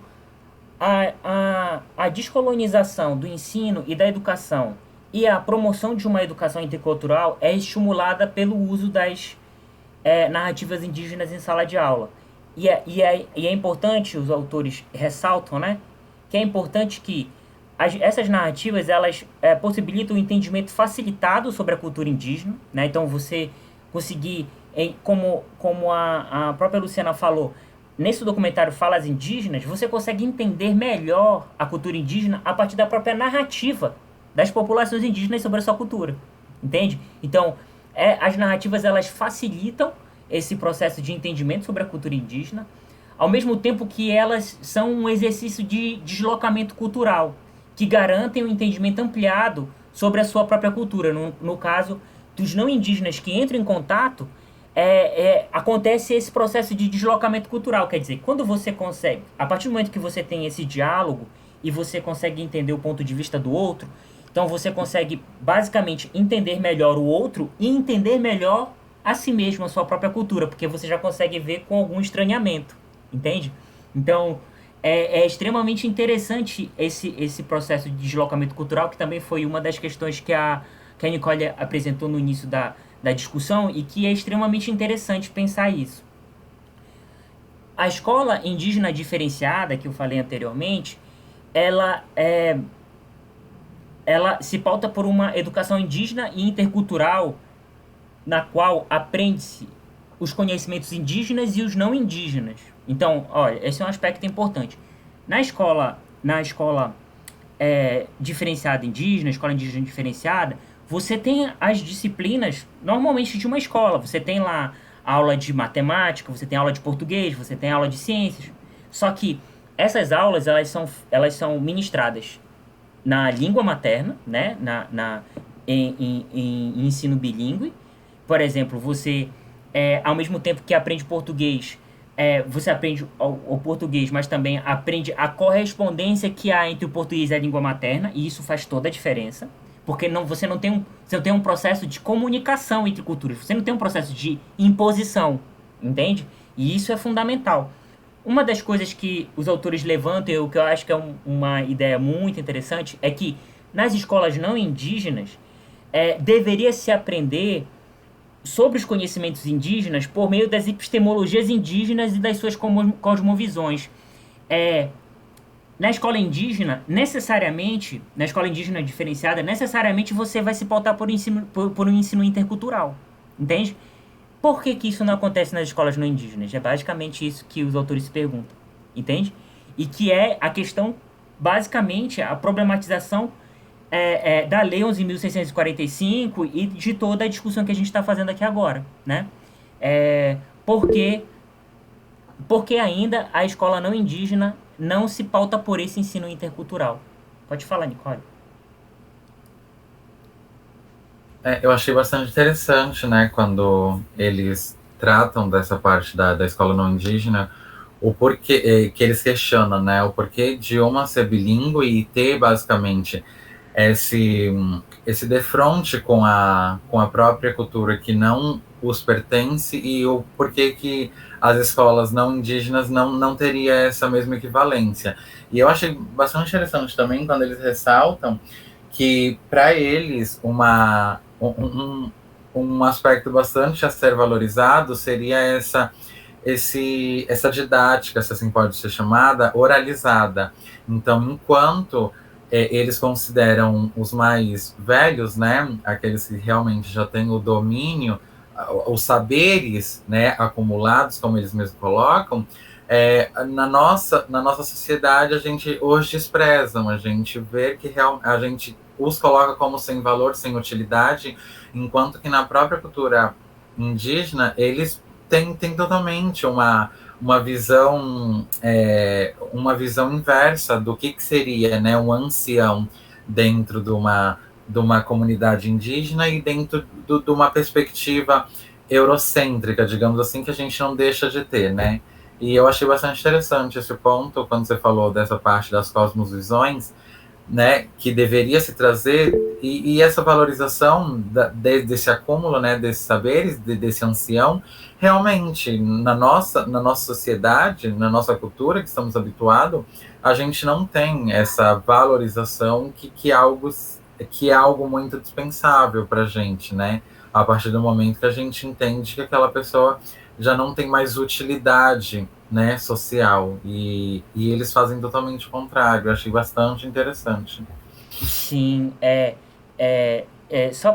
a descolonização do ensino e da educação e a promoção de uma educação intercultural é estimulada pelo uso das narrativas indígenas em sala de aula. E é importante, os autores ressaltam, né, que é importante que essas narrativas elas possibilitam um entendimento facilitado sobre a cultura indígena, né? Então, você conseguir, como a própria Luciana falou, nesse documentário Falas Indígenas, você consegue entender melhor a cultura indígena a partir da própria narrativa das populações indígenas sobre a sua cultura, entende? Então, as narrativas elas facilitam esse processo de entendimento sobre a cultura indígena, ao mesmo tempo que elas são um exercício de deslocamento cultural, que garantem um entendimento ampliado sobre a sua própria cultura. No caso dos não indígenas que entram em contato, acontece esse processo de deslocamento cultural. Quer dizer, quando você consegue, a partir do momento que você tem esse diálogo e você consegue entender o ponto de vista do outro, então você consegue basicamente entender melhor o outro e entender melhor a si mesmo, a sua própria cultura, porque você já consegue ver com algum estranhamento, entende? Então, é extremamente interessante esse processo de deslocamento cultural, que também foi uma das questões que a Nicole apresentou no início da discussão e que é extremamente interessante pensar isso. A escola indígena diferenciada, que eu falei anteriormente, ela, é, ela se pauta por uma educação indígena e intercultural na qual aprende-se os conhecimentos indígenas e os não indígenas. Então, olha, esse é um aspecto importante. Na escola diferenciada indígena, escola indígena diferenciada, você tem as disciplinas normalmente de uma escola. Você tem lá aula de matemática, você tem aula de português, você tem aula de ciências. Só que essas aulas elas são ministradas na língua materna, né? Em ensino bilíngue. Por exemplo, você, ao mesmo tempo que aprende português, você aprende o português, mas também aprende a correspondência que há entre o português e a língua materna, e isso faz toda a diferença, porque você não tem um processo de comunicação entre culturas, você não tem um processo de imposição, entende? E isso é fundamental. Uma das coisas que os autores levantam, e o que eu acho que é uma ideia muito interessante, é que nas escolas não indígenas, deveria se aprender sobre os conhecimentos indígenas por meio das epistemologias indígenas e das suas cosmovisões. É, na escola indígena, necessariamente, na escola indígena diferenciada, necessariamente você vai se pautar por um ensino intercultural, entende? Por que que isso não acontece nas escolas não indígenas? É basicamente isso que os autores se perguntam, entende? E que é a questão, basicamente, a problematização da Lei 11.645 e de toda a discussão que a gente está fazendo aqui agora, né? É, porque, porque ainda a escola não indígena não se pauta por esse ensino intercultural. Pode falar, Nicole. Eu achei bastante interessante, né, quando eles tratam dessa parte da escola não indígena, o porquê, que eles questionam, né, o porquê de uma ser bilíngue e ter, basicamente, esse, esse defronte com a própria cultura que não os pertence e o porquê que as escolas não indígenas não teria essa mesma equivalência. E eu achei bastante interessante também quando eles ressaltam que para eles um aspecto bastante a ser valorizado seria essa didática, se assim pode ser chamada, oralizada. Então, enquanto eles consideram os mais velhos, né, aqueles que realmente já têm o domínio, os saberes, né, acumulados, como eles mesmos colocam, na nossa sociedade a gente os desprezam, a gente vê que a gente os coloca como sem valor, sem utilidade, enquanto que na própria cultura indígena eles têm totalmente uma visão inversa do que seria, né, um ancião dentro de uma comunidade indígena e dentro de uma perspectiva eurocêntrica, digamos assim, que a gente não deixa de ter, né? E eu achei bastante interessante esse ponto, quando você falou dessa parte das cosmovisões, né, que deveria se trazer, e essa valorização desse acúmulo, né, desses saberes, desse ancião, realmente, na nossa sociedade, na nossa cultura que estamos habituados, a gente não tem essa valorização que é algo muito dispensável para a gente, né, a partir do momento que a gente entende que aquela pessoa já não tem mais utilidade, né, social, e eles fazem totalmente o contrário. Eu achei bastante interessante. Sim, só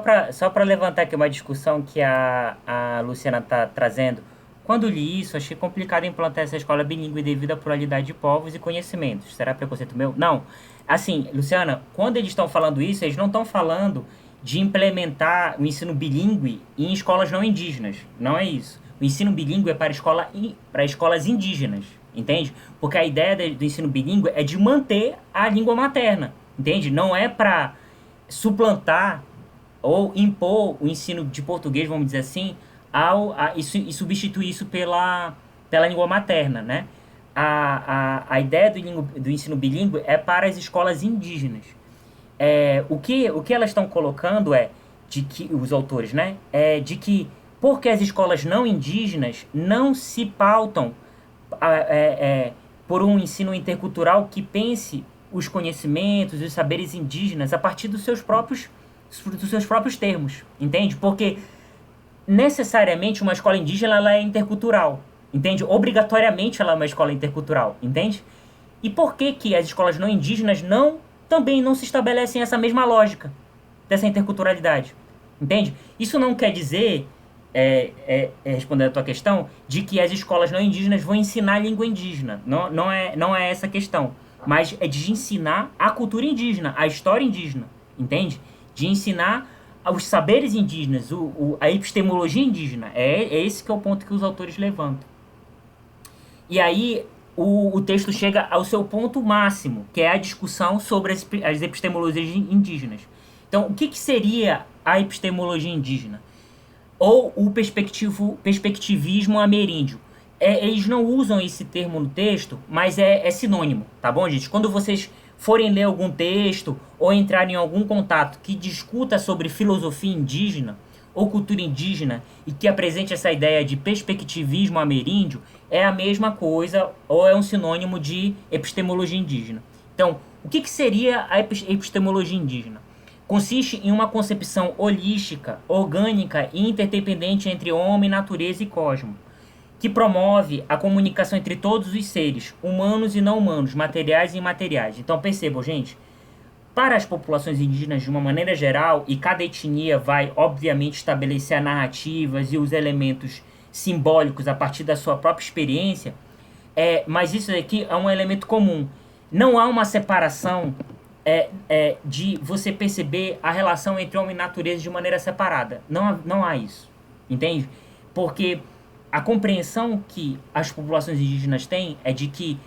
para levantar aqui uma discussão que a Luciana está trazendo. Quando li isso, achei complicado implantar essa escola bilíngue devido à pluralidade de povos e conhecimentos. Será preconceito meu? Não. Assim, Luciana, quando eles estão falando isso, eles não estão falando de implementar o ensino bilíngue em escolas não indígenas. Não é isso. O ensino bilíngue é para escolas indígenas, entende? Porque a ideia do ensino bilíngue é de manter a língua materna, entende? Não é para suplantar ou impor o ensino de português, vamos dizer assim, e substituir isso pela língua materna, né? A ideia do ensino bilíngue é para as escolas indígenas. O que elas estão colocando de que os autores, né, de que porque as escolas não indígenas não se pautam por um ensino intercultural que pense os conhecimentos, os saberes indígenas a partir dos seus próprios termos, entende? Porque necessariamente uma escola indígena ela é intercultural, entende? Obrigatoriamente ela é uma escola intercultural, entende? E por que que as escolas não indígenas também não se estabelecem essa mesma lógica dessa interculturalidade, entende? Isso não quer dizer, respondendo a tua questão, de que as escolas não indígenas vão ensinar a língua indígena. Não é essa a questão. Mas é de ensinar a cultura indígena, a história indígena, entende? De ensinar os saberes indígenas, a epistemologia indígena. É esse que é o ponto que os autores levantam. E aí o texto chega ao seu ponto máximo, que é a discussão sobre as epistemologias indígenas. Então, o que seria a epistemologia indígena? Ou o perspectivismo ameríndio. Eles não usam esse termo no texto, mas é sinônimo, tá bom, gente? Quando vocês forem ler algum texto ou entrar em algum contato que discuta sobre filosofia indígena ou cultura indígena e que apresente essa ideia de perspectivismo ameríndio, é a mesma coisa ou é um sinônimo de epistemologia indígena. Então, o que seria a epistemologia indígena? Consiste em uma concepção holística, orgânica e interdependente entre homem, natureza e cosmos, que promove a comunicação entre todos os seres, humanos e não humanos, materiais e imateriais. Então percebam, gente, para as populações indígenas de uma maneira geral, e cada etnia vai, obviamente, estabelecer narrativas e os elementos simbólicos a partir da sua própria experiência, mas isso aqui é um elemento comum. Não há uma separação de você perceber a relação entre homem e natureza de maneira separada. Não há isso, entende? Porque a compreensão que as populações indígenas têm é de que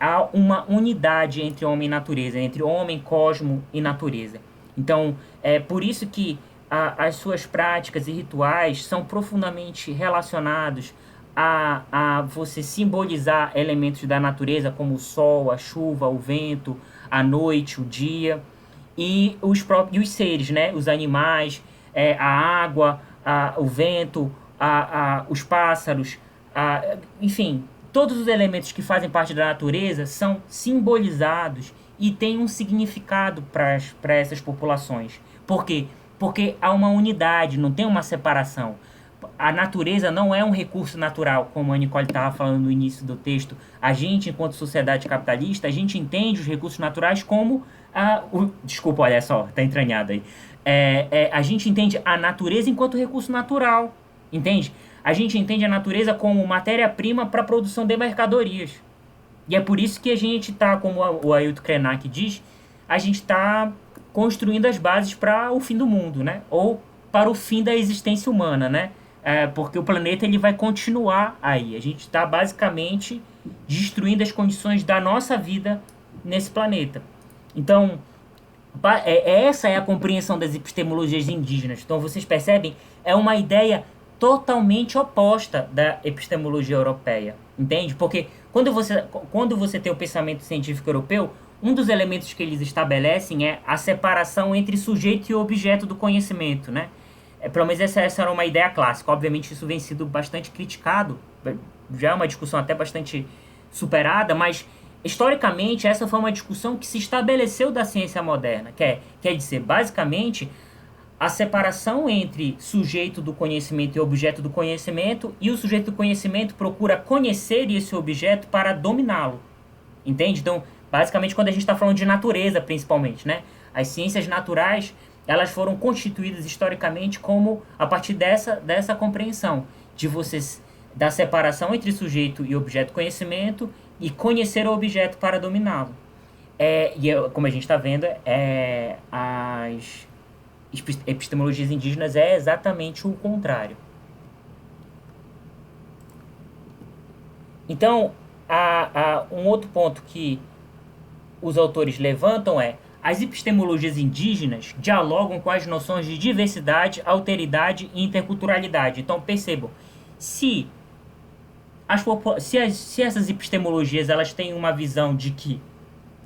há uma unidade entre homem e natureza, entre homem, cosmo e natureza. Então, é por isso que as suas práticas e rituais são profundamente relacionados a você simbolizar elementos da natureza, como o sol, a chuva, o vento, a noite, o dia, e os seres, né? Os animais, a água, o vento, os pássaros, enfim, todos os elementos que fazem parte da natureza são simbolizados e têm um significado para essas populações. Por quê? Porque há uma unidade, não tem uma separação. A natureza não é um recurso natural, como a Nicole estava falando no início do texto. A gente, enquanto sociedade capitalista, a gente entende os recursos naturais como... desculpa, olha só, tá entranhado aí. A gente entende a natureza enquanto recurso natural, entende? A gente entende a natureza como matéria-prima para a produção de mercadorias. E é por isso que a gente está, como o Ailton Krenak diz, a gente está construindo as bases para o fim do mundo, né? Ou para o fim da existência humana, né? Porque o planeta ele vai continuar aí. A gente está basicamente destruindo as condições da nossa vida nesse planeta. Então, essa é a compreensão das epistemologias indígenas. Então, vocês percebem, é uma ideia totalmente oposta da epistemologia europeia, entende? Porque quando você tem o pensamento científico europeu, um dos elementos que eles estabelecem é a separação entre sujeito e objeto do conhecimento, né? Pelo menos essa era uma ideia clássica. Obviamente isso vem sido bastante criticado, já é uma discussão até bastante superada, mas historicamente essa foi uma discussão que se estabeleceu da ciência moderna, quer dizer, basicamente, a separação entre sujeito do conhecimento e objeto do conhecimento, e o sujeito do conhecimento procura conhecer esse objeto para dominá-lo, entende? Então, basicamente, quando a gente está falando de natureza, principalmente, né? As ciências naturais, elas foram constituídas historicamente como a partir dessa compreensão da separação entre sujeito e objeto do conhecimento e conhecer o objeto para dominá-lo. Como a gente está vendo, as epistemologias indígenas é exatamente o contrário. Então, um outro ponto que os autores levantam as epistemologias indígenas dialogam com as noções de diversidade, alteridade e interculturalidade. Então, percebam, se, se essas epistemologias elas têm uma visão de que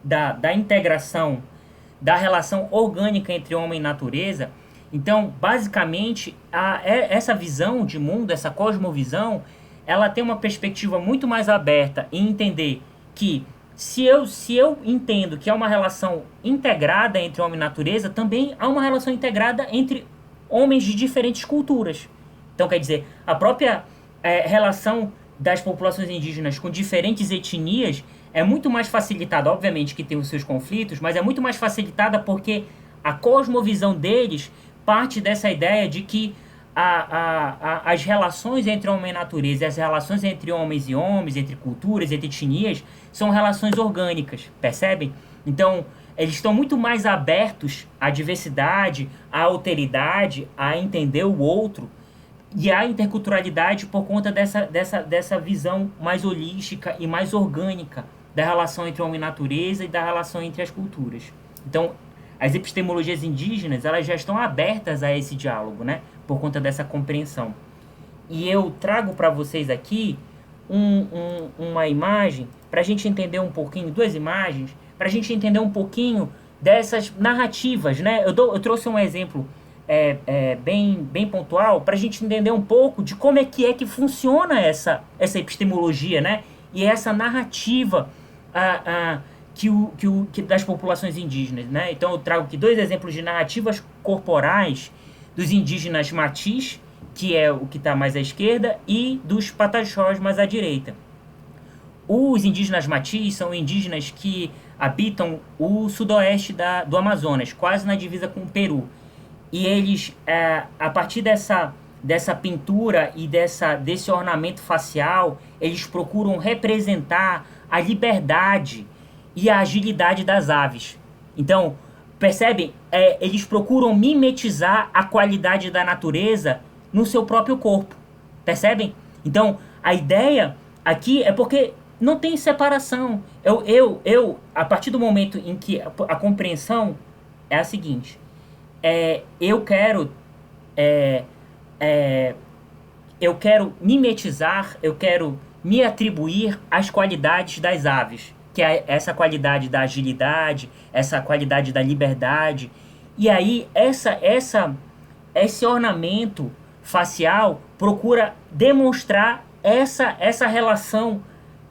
da integração, da relação orgânica entre homem e natureza, então, basicamente, essa visão de mundo, essa cosmovisão, ela tem uma perspectiva muito mais aberta em entender que se eu entendo que há uma relação integrada entre homem e natureza, também há uma relação integrada entre homens de diferentes culturas. Então, quer dizer, a própria relação das populações indígenas com diferentes etnias é muito mais facilitada, obviamente que tem os seus conflitos, mas é muito mais facilitada porque a cosmovisão deles parte dessa ideia de que as relações entre homem e natureza, as relações entre homens e homens, entre culturas, entre etnias, são relações orgânicas, percebem? Então, eles estão muito mais abertos à diversidade, à alteridade, a entender o outro, e à interculturalidade por conta dessa visão mais holística e mais orgânica da relação entre homem e natureza e da relação entre as culturas. Então, as epistemologias indígenas, elas já estão abertas a esse diálogo, né? Por conta dessa compreensão. E eu trago para vocês aqui uma imagem, para a gente entender um pouquinho, duas imagens, para a gente entender um pouquinho dessas narrativas, né? Eu trouxe um exemplo bem pontual, para a gente entender um pouco de como é que funciona essa epistemologia, né? E essa narrativa que das populações indígenas, né? Então eu trago aqui dois exemplos de narrativas corporais dos indígenas Matis, que é o que está mais à esquerda, e dos Pataxós mais à direita. Os indígenas Matis são indígenas que habitam o sudoeste do Amazonas, quase na divisa com o Peru. E eles, a partir dessa pintura e desse ornamento facial, eles procuram representar a liberdade e a agilidade das aves. Então, percebem? Eles procuram mimetizar a qualidade da natureza no seu próprio corpo. Percebem? Então, a ideia aqui é porque não tem separação. A partir do momento em que a compreensão é a seguinte: eu quero mimetizar, eu quero me atribuir as qualidades das aves, que é essa qualidade da agilidade, essa qualidade da liberdade. E aí, esse ornamento facial procura demonstrar essa relação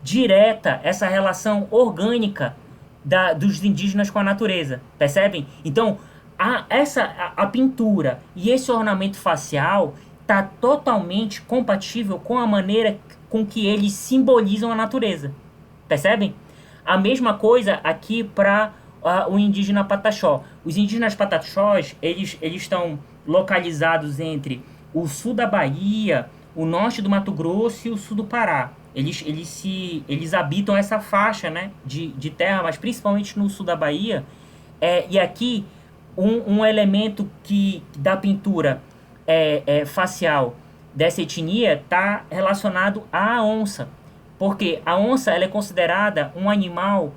direta, essa relação orgânica dos indígenas com a natureza, percebem? Então, a pintura e esse ornamento facial está totalmente compatível com a maneira com que eles simbolizam a natureza, percebem? A mesma coisa aqui para o indígena Pataxó. Os indígenas Pataxós, eles estão localizados entre o sul da Bahia, o norte do Mato Grosso e o sul do Pará. Eles habitam essa faixa, né, de terra, mas principalmente no sul da Bahia. E aqui, um elemento da pintura facial dessa etnia está relacionado à onça. Porque a onça ela é considerada um animal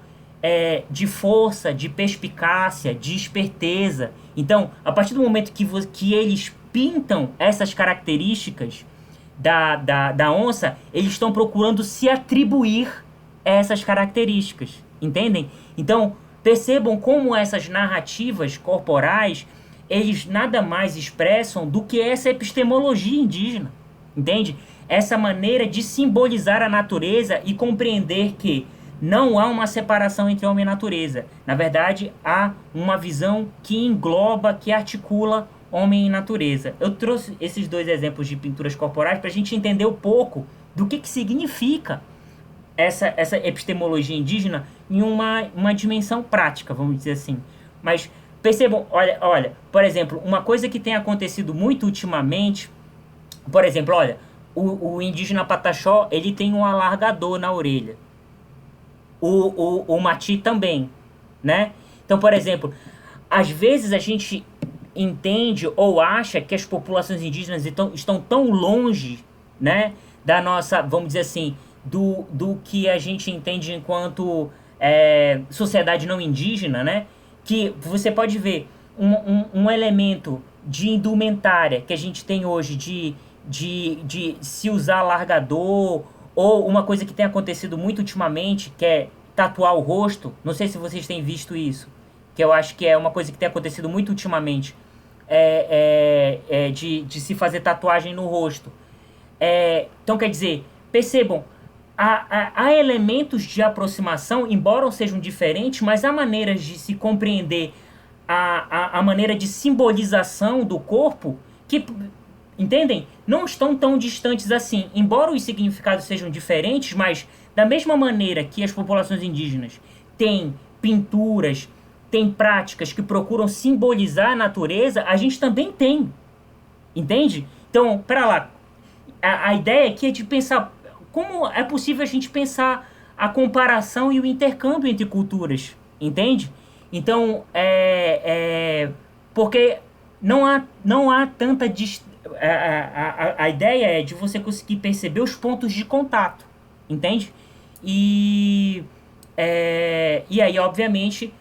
de força, de perspicácia, de esperteza. Então, a partir do momento que eles pintam essas características da onça, eles estão procurando se atribuir essas características. Entendem? Então, percebam como essas narrativas corporais, eles nada mais expressam do que essa epistemologia indígena. Entende? Essa maneira de simbolizar a natureza e compreender que não há uma separação entre homem e natureza. Na verdade, há uma visão que engloba, que articula homem e natureza. Eu trouxe esses dois exemplos de pinturas corporais para a gente entender um pouco do que significa essa epistemologia indígena em uma dimensão prática, vamos dizer assim. Mas percebam, olha, por exemplo, uma coisa que tem acontecido muito ultimamente, por exemplo, olha, o indígena Pataxó, ele tem um alargador na orelha. O Mati também, né? Então, por exemplo, às vezes a gente entende ou acha que as populações indígenas estão tão longe, né, da nossa, vamos dizer assim, do que a gente entende enquanto sociedade não indígena, né? que você pode ver um elemento de indumentária que a gente tem hoje de se usar largador, ou uma coisa que tem acontecido muito ultimamente, que é tatuar o rosto. Não sei se vocês têm visto isso, que eu acho que é uma coisa que tem acontecido muito ultimamente, de se fazer tatuagem no rosto. Então, quer dizer, percebam, há elementos de aproximação, embora sejam diferentes, mas há maneiras de se compreender a maneira de simbolização do corpo que, entendem? Não estão tão distantes assim. Embora os significados sejam diferentes, mas da mesma maneira que as populações indígenas têm pinturas, têm práticas que procuram simbolizar a natureza, a gente também tem. Entende? Então, para lá, a ideia aqui é de pensar como é possível a gente pensar a comparação e o intercâmbio entre culturas, entende? Então, porque não há tanta a ideia é de você conseguir perceber os pontos de contato, entende? E aí, obviamente,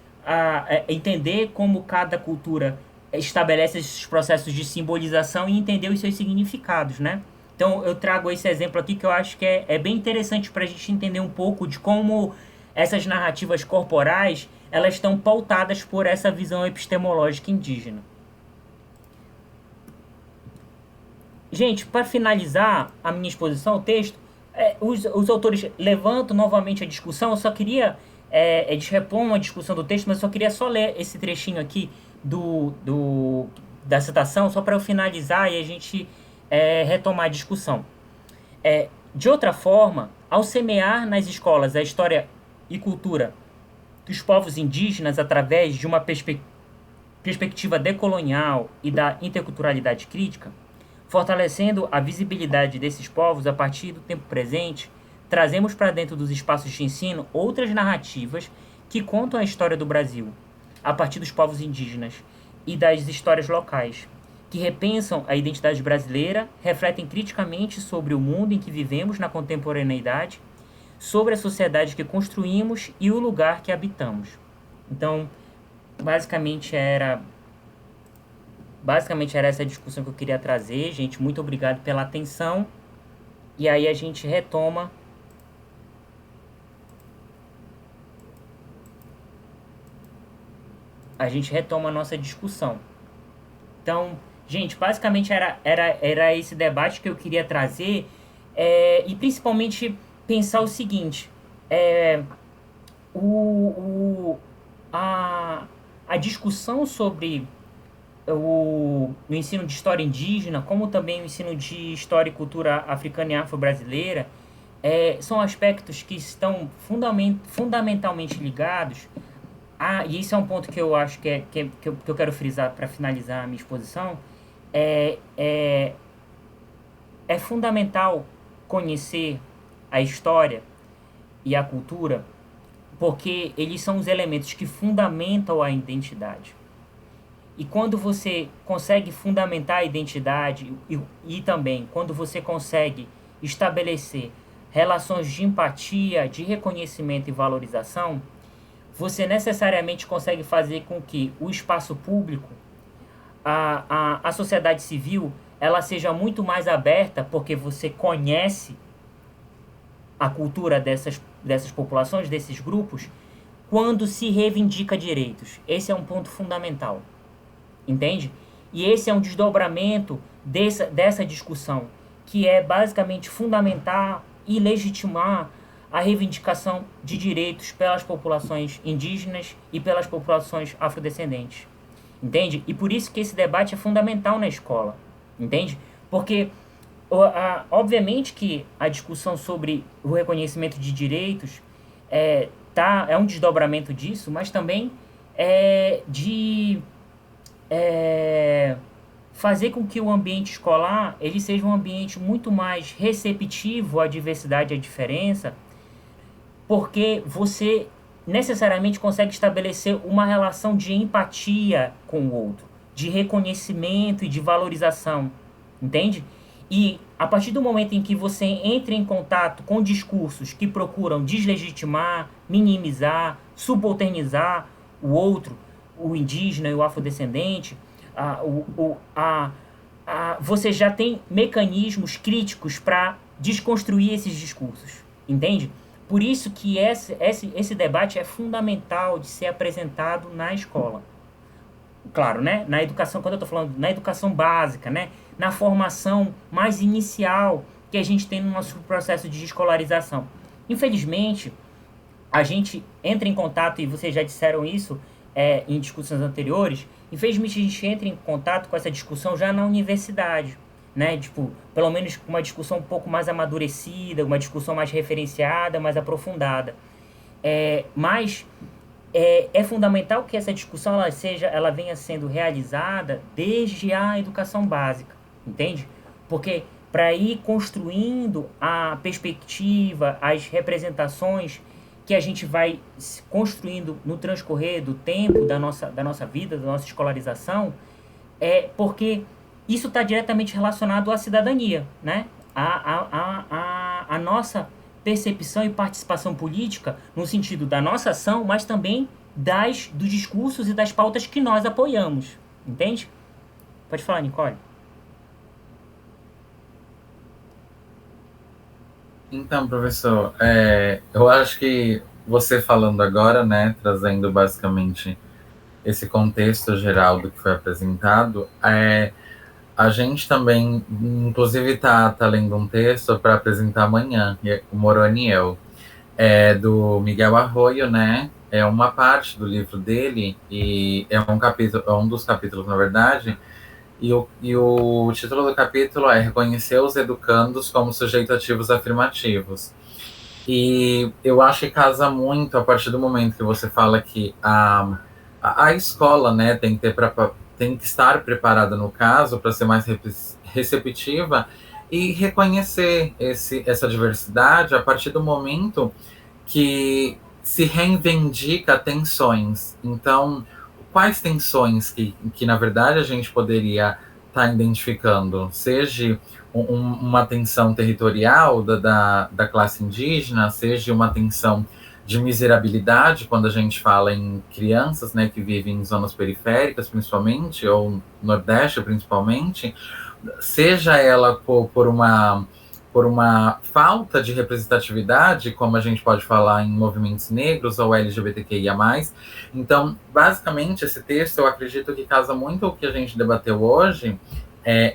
entender como cada cultura estabelece esses processos de simbolização e entender os seus significados, né? Então, eu trago esse exemplo aqui que eu acho que é bem interessante para a gente entender um pouco de como essas narrativas corporais elas estão pautadas por essa visão epistemológica indígena. Gente, para finalizar a minha exposição, o texto, os autores levantam novamente a discussão. Eu só queria, eles repõem a discussão do texto, mas eu só queria só ler esse trechinho aqui da citação, só para eu finalizar e a gente retomar a discussão. De outra forma, ao semear nas escolas a história e cultura dos povos indígenas através de uma perspectiva decolonial e da interculturalidade crítica, fortalecendo a visibilidade desses povos a partir do tempo presente, trazemos para dentro dos espaços de ensino outras narrativas que contam a história do Brasil, a partir dos povos indígenas e das histórias locais, que repensam a identidade brasileira, refletem criticamente sobre o mundo em que vivemos na contemporaneidade, sobre a sociedade que construímos e o lugar que habitamos. Então, basicamente era essa discussão que eu queria trazer. Gente, muito obrigado pela atenção. E aí a gente retoma a nossa discussão. Então, gente, basicamente era esse debate que eu queria trazer, e principalmente pensar o seguinte, a discussão sobre o ensino de história indígena, como também o ensino de história e cultura africana e afro-brasileira, são aspectos que estão fundamentalmente ligados, e isso é um ponto que eu acho que eu quero frisar para finalizar a minha exposição. É fundamental conhecer a história e a cultura, porque eles são os elementos que fundamentam a identidade. E quando você consegue fundamentar a identidade e também quando você consegue estabelecer relações de empatia, de reconhecimento e valorização, você necessariamente consegue fazer com que o espaço público, a sociedade civil, ela seja muito mais aberta, porque você conhece a cultura dessas populações, desses grupos, quando se reivindica direitos. Esse é um ponto fundamental. Entende? E esse é um desdobramento dessa discussão, que é basicamente fundamentar e legitimar a reivindicação de direitos pelas populações indígenas e pelas populações afrodescendentes. Entende? E por isso que esse debate é fundamental na escola. Entende? Porque, obviamente que a discussão sobre o reconhecimento de direitos é um desdobramento disso, mas também fazer com que o ambiente escolar ele seja um ambiente muito mais receptivo à diversidade e à diferença, porque você necessariamente consegue estabelecer uma relação de empatia com o outro, de reconhecimento e de valorização, entende? E a partir do momento em que você entra em contato com discursos que procuram deslegitimar, minimizar, subalternizar o outro, o indígena e o afrodescendente, você já tem mecanismos críticos para desconstruir esses discursos, entende? Por isso que esse debate é fundamental de ser apresentado na escola. Claro, né? Na educação, quando eu estou falando na educação básica, né? Na formação mais inicial que a gente tem no nosso processo de escolarização. Infelizmente, a gente entra em contato, e vocês já disseram isso em discussões anteriores, infelizmente a gente entra em contato com essa discussão já na universidade, né? Tipo, pelo menos uma discussão um pouco mais amadurecida, uma discussão mais referenciada, mais aprofundada. Mas é fundamental que essa discussão ela venha sendo realizada desde a educação básica, entende? Porque para ir construindo a perspectiva, as representações que a gente vai construindo no transcorrer do tempo da nossa vida, da nossa escolarização, porque isso está diretamente relacionado à cidadania, né? A nossa percepção e participação política no sentido da nossa ação, mas também dos discursos e das pautas que nós apoiamos, entende? Pode falar, Nicole. Então, professor, eu acho que você falando agora, né, trazendo basicamente esse contexto geral do que foi apresentado, a gente também, inclusive, tá lendo um texto para apresentar amanhã, o Moroniel, do Miguel Arroyo, né? É uma parte do livro dele e é um dos capítulos, na verdade. E o título do capítulo é Reconhecer os educandos como sujeitos ativos afirmativos. E eu acho que casa muito a partir do momento que você fala que a escola, né, tem que estar preparada, no caso, para ser mais receptiva e reconhecer essa diversidade a partir do momento que se reivindica tensões. Então, quais tensões que na verdade, a gente poderia estar identificando? Seja uma tensão territorial da classe indígena, seja uma tensão de miserabilidade, quando a gente fala em crianças, né, que vivem em zonas periféricas, principalmente, ou Nordeste, principalmente, seja ela por uma falta de representatividade, como a gente pode falar em movimentos negros ou LGBTQIA+. Então, basicamente, esse texto, eu acredito que casa muito com o que a gente debateu hoje,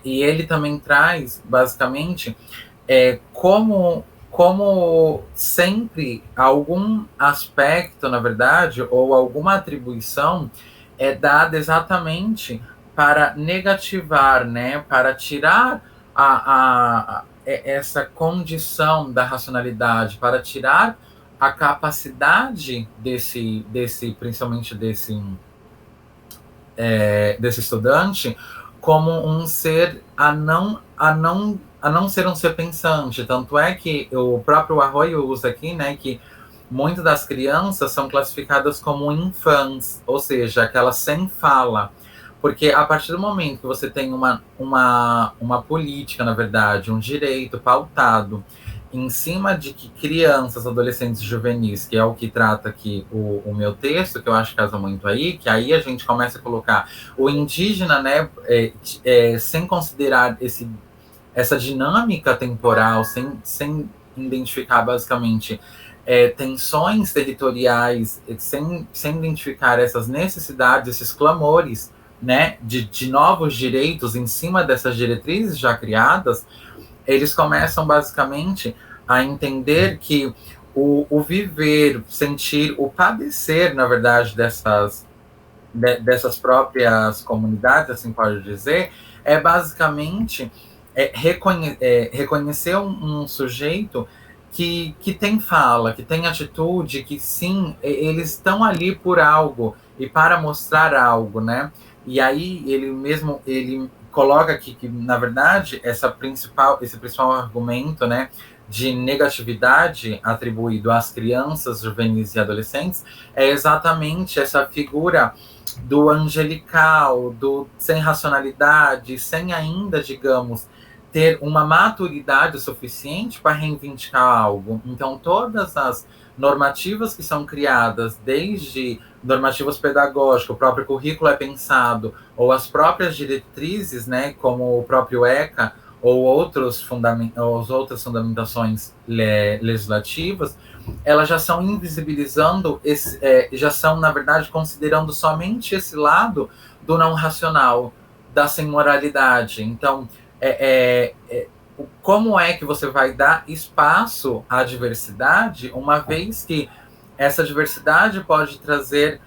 e ele também traz, basicamente, como sempre algum aspecto, na verdade, ou alguma atribuição é dada exatamente para negativar, né, para tirar essa condição da racionalidade, para tirar a capacidade principalmente desse estudante, como um ser a não ser um ser pensante. Tanto é que o próprio Arroyo usa aqui, né, que muitas das crianças são classificadas como infãs, ou seja, aquelas sem fala. Porque a partir do momento que você tem uma política, na verdade, um direito pautado em cima de que crianças, adolescentes e juvenis, que é o que trata aqui o meu texto, que eu acho que casa muito aí, que aí a gente começa a colocar o indígena, né, sem considerar essa dinâmica temporal, sem identificar basicamente tensões territoriais, sem identificar essas necessidades, esses clamores, né, de novos direitos em cima dessas diretrizes já criadas, eles começam basicamente a entender que o viver, sentir, o padecer, na verdade, dessas próprias comunidades, assim pode dizer, é basicamente reconhecer um sujeito que tem fala, que tem atitude, que sim, eles estão ali por algo e para mostrar algo, né? E aí ele coloca aqui que, na verdade, esse principal argumento, né, de negatividade atribuído às crianças, juvenis e adolescentes é exatamente essa figura do angelical, do sem racionalidade, sem ainda, digamos, ter uma maturidade suficiente para reivindicar algo. Então, todas as normativas que são criadas, desde normativas pedagógicas, o próprio currículo é pensado, ou as próprias diretrizes, né, como o próprio ECA, ou outras fundamentações legislativas, elas já são invisibilizando, já são, na verdade, considerando somente esse lado do não racional, da sem moralidade. Então, como é que você vai dar espaço à diversidade, uma vez que essa diversidade pode trazer,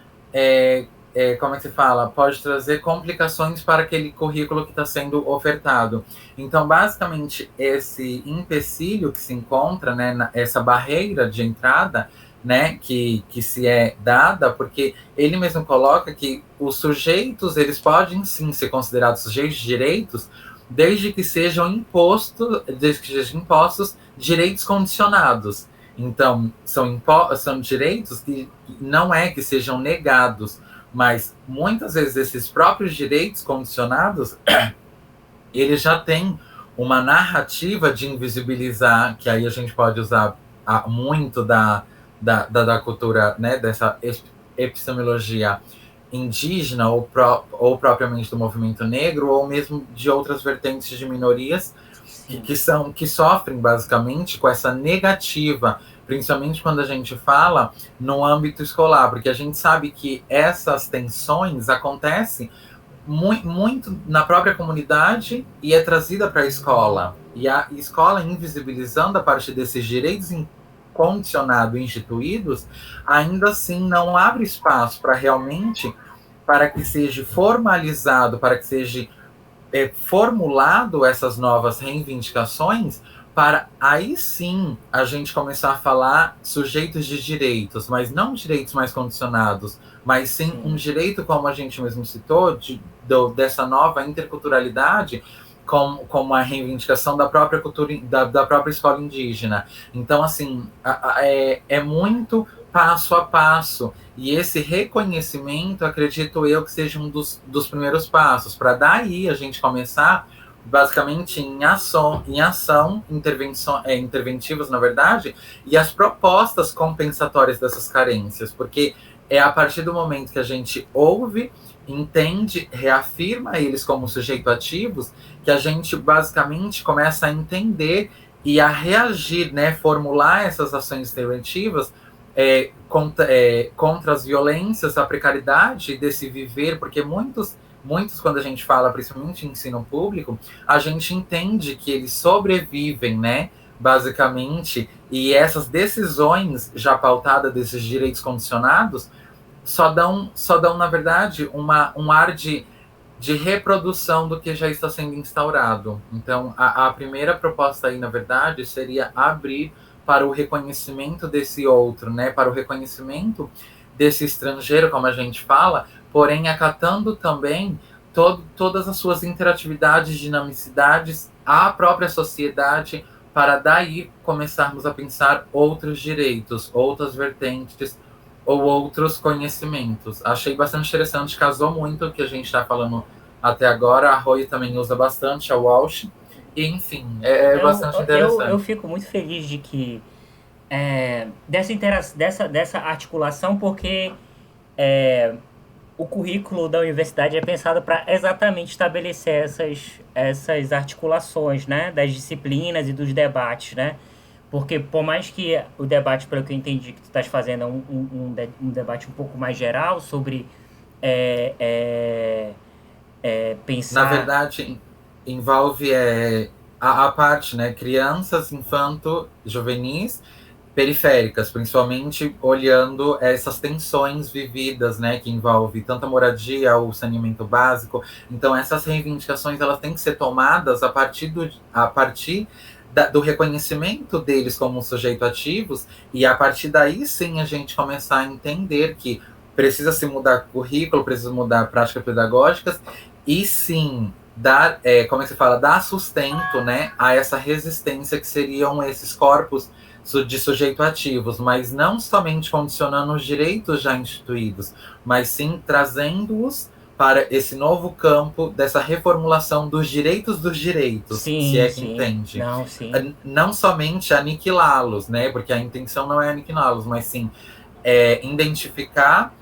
como é que se fala? Pode trazer complicações para aquele currículo que está sendo ofertado. Então, basicamente, esse empecilho que se encontra, né, essa barreira de entrada, né, que se é dada, porque ele mesmo coloca que os sujeitos, eles podem sim ser considerados sujeitos de direitos, desde que sejam impostos direitos condicionados. Então, são direitos que não é que sejam negados, mas muitas vezes esses próprios direitos condicionados, eles já têm uma narrativa de invisibilizar, que aí a gente pode usar muito da cultura, né, dessa epistemologia indígena ou propriamente do movimento negro, ou mesmo de outras vertentes de minorias que sofrem basicamente com essa negativa, principalmente quando a gente fala no âmbito escolar, porque a gente sabe que essas tensões acontecem muito na própria comunidade e é trazida para a escola. E a escola, invisibilizando a partir desses direitos condicionados, instituídos, ainda assim não abre espaço para realmente, para que seja formalizado, para que seja formulado essas novas reivindicações, para aí sim a gente começar a falar sujeitos de direitos, mas não direitos mais condicionados, mas sim um direito, como a gente mesmo citou, dessa nova interculturalidade, como a reivindicação da própria cultura, da própria escola indígena. Então, assim, é muito passo a passo. E esse reconhecimento, acredito eu, que seja um dos primeiros passos, para daí a gente começar, basicamente, em ação interventivas, na verdade, e as propostas compensatórias dessas carências, porque é a partir do momento que a gente ouve, entende, reafirma eles como sujeito ativos, que a gente basicamente começa a entender e a reagir, né, formular essas ações interventivas contra as violências, a precariedade desse viver, porque muitos, quando a gente fala, principalmente em ensino público, a gente entende que eles sobrevivem, né, basicamente, e essas decisões já pautadas desses direitos condicionados só dão, na verdade, um ar de reprodução do que já está sendo instaurado. Então, a primeira proposta aí, na verdade, seria abrir para o reconhecimento desse outro, né? Para o reconhecimento desse estrangeiro, como a gente fala, porém acatando também todas as suas interatividades, dinamicidades, à própria sociedade, para daí começarmos a pensar outros direitos, outras vertentes, ou outros conhecimentos. Achei bastante interessante, casou muito o que a gente está falando até agora. A Roy também usa bastante a Walsh. E, enfim, é bastante interessante. Eu fico muito feliz de que dessa articulação, porque o currículo da universidade é pensado para exatamente estabelecer essas articulações, né, das disciplinas e dos debates, né? Porque, por mais que o debate, pelo que eu entendi que tu estás fazendo, é um debate um pouco mais geral sobre pensar... Na verdade, envolve a parte, né, crianças, infanto-juvenis, periféricas, principalmente olhando essas tensões vividas, né, que envolve tanto a moradia, o saneamento básico. Então, essas reivindicações, elas têm que ser tomadas a partir do reconhecimento deles como sujeito ativos, e a partir daí sim a gente começar a entender que precisa se mudar currículo, precisa mudar práticas pedagógicas, e sim dar, como é que se fala, dar sustento, né, a essa resistência que seriam esses corpos de sujeito ativos, mas não somente condicionando os direitos já instituídos, mas sim trazendo-os para esse novo campo dessa reformulação dos direitos, se Sim, é que sim. entende. Não, sim. Não somente aniquilá-los, né? Porque a intenção não é aniquilá-los, mas sim identificar,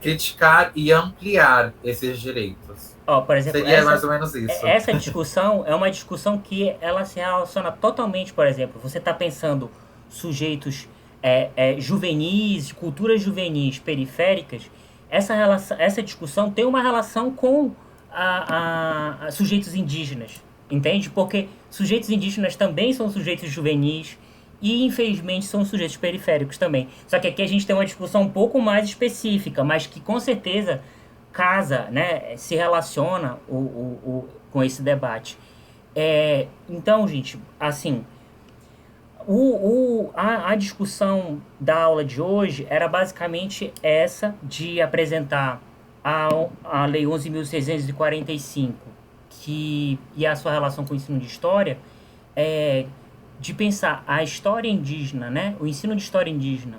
criticar e ampliar esses direitos. Ó, por exemplo, Seria mais ou menos isso. essa discussão é uma discussão que ela se relaciona totalmente, por exemplo, você está pensando sujeitos juvenis, culturas juvenis periféricas, essa discussão tem uma relação com a sujeitos indígenas, entende? Porque sujeitos indígenas também são sujeitos juvenis e, infelizmente, são sujeitos periféricos também. Só que aqui a gente tem uma discussão um pouco mais específica, mas que com certeza casa, né, se relaciona com esse debate. Então, gente, assim, a discussão da aula de hoje era basicamente essa de apresentar a Lei 11.645 e a sua relação com o ensino de história, é, de pensar a história indígena, né, o ensino de história indígena,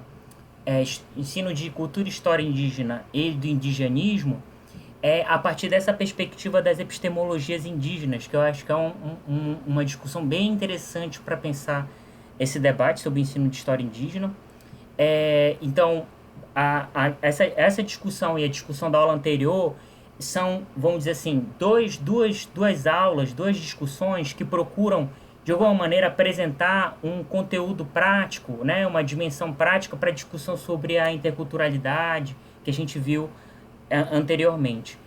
ensino de cultura e história indígena e do indigenismo, a partir dessa perspectiva das epistemologias indígenas, que eu acho que é uma discussão bem interessante para pensar esse debate sobre o ensino de história indígena. Então, essa discussão e a discussão da aula anterior são, vamos dizer assim, duas aulas, duas discussões que procuram, de alguma maneira, apresentar um conteúdo prático, né, uma dimensão prática para a discussão sobre a interculturalidade que a gente viu anteriormente.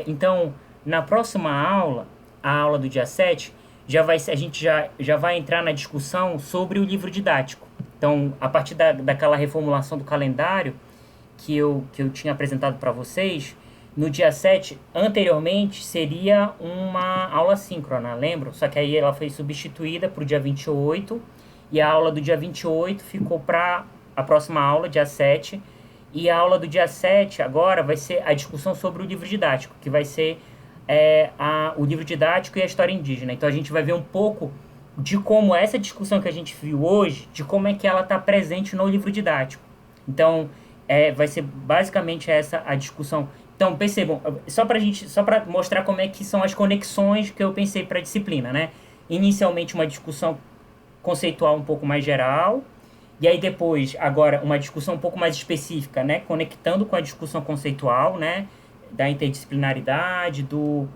Então, na próxima aula, a aula do dia 7, a gente já vai entrar na discussão sobre o livro didático. Então, a partir daquela reformulação do calendário que eu tinha apresentado para vocês, no dia 7, anteriormente, seria uma aula síncrona, lembram? Só que aí ela foi substituída para o dia 28, e a aula do dia 28 ficou para a próxima aula, dia 7, e a aula do dia 7 agora vai ser a discussão sobre o livro didático, que vai ser o livro didático e a história indígena. Então a gente vai ver um pouco de como essa discussão que a gente viu hoje, de como é que ela está presente no livro didático. Então vai ser basicamente essa a discussão. Então percebam, só para mostrar como é que são as conexões que eu pensei para a disciplina, né? Inicialmente uma discussão conceitual um pouco mais geral, e aí depois, agora, uma discussão um pouco mais específica, né? Conectando com a discussão conceitual, né? Da interdisciplinaridade, do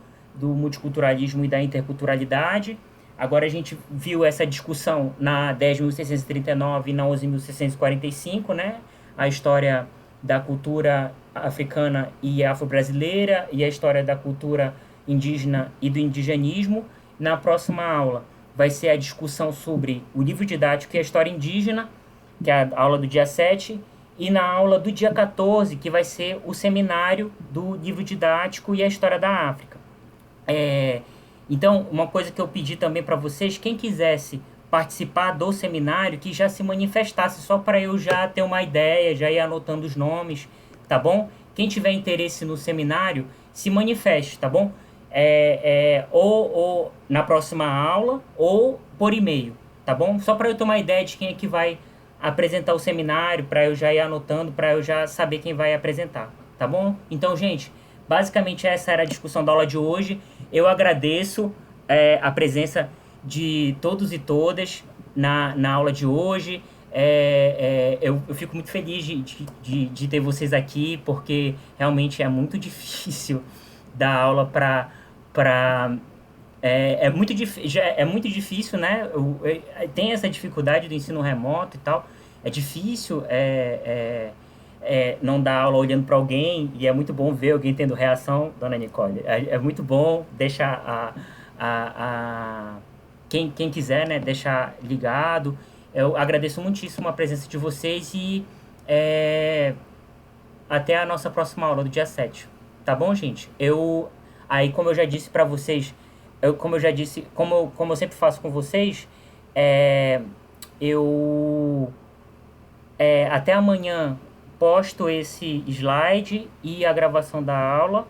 multiculturalismo e da interculturalidade. Agora a gente viu essa discussão na 10.639 e na 11.645, né? A história da cultura africana e afro-brasileira e a história da cultura indígena e do indigenismo. Na próxima aula vai ser a discussão sobre o livro didático e a história indígena, que é a aula do dia 7, e na aula do dia 14, que vai ser o seminário do livro didático e a história da África. Então, uma coisa que eu pedi também para vocês, quem quisesse participar do seminário, que já se manifestasse, só para eu já ter uma ideia, já ir anotando os nomes, tá bom? Quem tiver interesse no seminário, se manifeste, tá bom? Ou na próxima aula, ou por e-mail, tá bom? Só para eu ter uma ideia de quem é que vai apresentar o seminário, para eu já ir anotando, para eu já saber quem vai apresentar, tá bom? Então, gente, basicamente essa era a discussão da aula de hoje. Eu agradeço a presença de todos e todas na aula de hoje. Eu fico muito feliz de ter vocês aqui, porque realmente é muito difícil dar aula é muito difícil, né? Tem essa dificuldade do ensino remoto e tal. É difícil não dar aula olhando para alguém, e é muito bom ver alguém tendo reação, dona Nicole. É muito bom deixar quem quiser, né, deixar ligado. Eu agradeço muitíssimo a presença de vocês e até a nossa próxima aula do dia 7. Tá bom, gente? Aí, como eu já disse para vocês, como eu sempre faço com vocês, eu até amanhã posto esse slide e a gravação da aula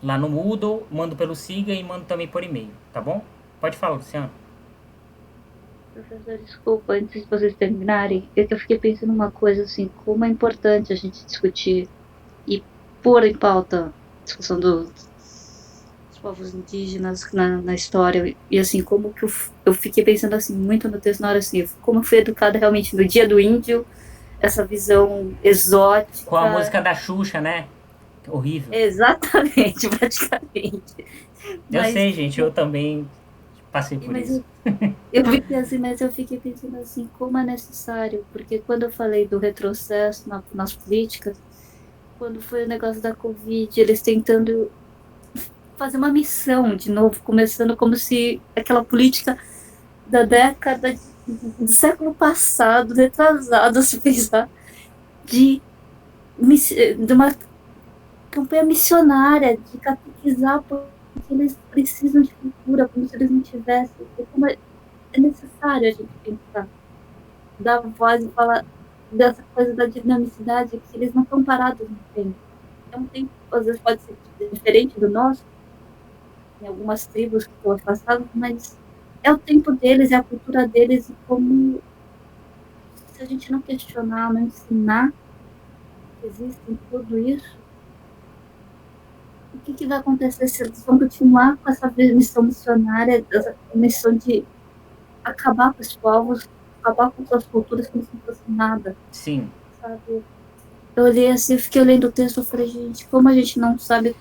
lá no Moodle, mando pelo Siga e mando também por e-mail, tá bom? Pode falar, Luciano. Professor, desculpa, antes de vocês terminarem, é que eu fiquei pensando uma coisa assim, como é importante a gente discutir e pôr em pauta a discussão dos povos indígenas na história. E assim, como que eu fiquei pensando assim, muito no texto, na hora assim, como eu fui educada realmente no Dia do Índio, essa visão Com a exótica. música da Xuxa, né? Horrível. Exatamente, praticamente. Eu Mas, sei, gente, eu também passei por mas isso. eu fiquei assim, mas eu fiquei pensando assim, como é necessário, porque quando eu falei do retrocesso nas políticas, quando foi o negócio da Covid, eles tentando fazer uma missão de novo, começando como se aquela política da década do século passado, retrasado, se pensar, de, de uma campanha missionária, de catequizar, porque eles precisam de cultura, como se eles não tivessem. Como é necessário a gente pensar, dar voz e falar dessa coisa da dinamicidade, que eles não estão parados no tempo. É um tempo, às vezes, pode ser diferente do nosso, em algumas tribos que estão afastadas, mas é o tempo deles, é a cultura deles, e como se a gente não questionar, não ensinar que existe tudo isso, o que vai acontecer se eles vão continuar com essa missão missionária, essa missão de acabar com os povos, acabar com suas culturas como se não fosse nada, Sim. sabe? Eu olhei assim, eu fiquei lendo o texto, eu falei, gente, como a gente não sabe,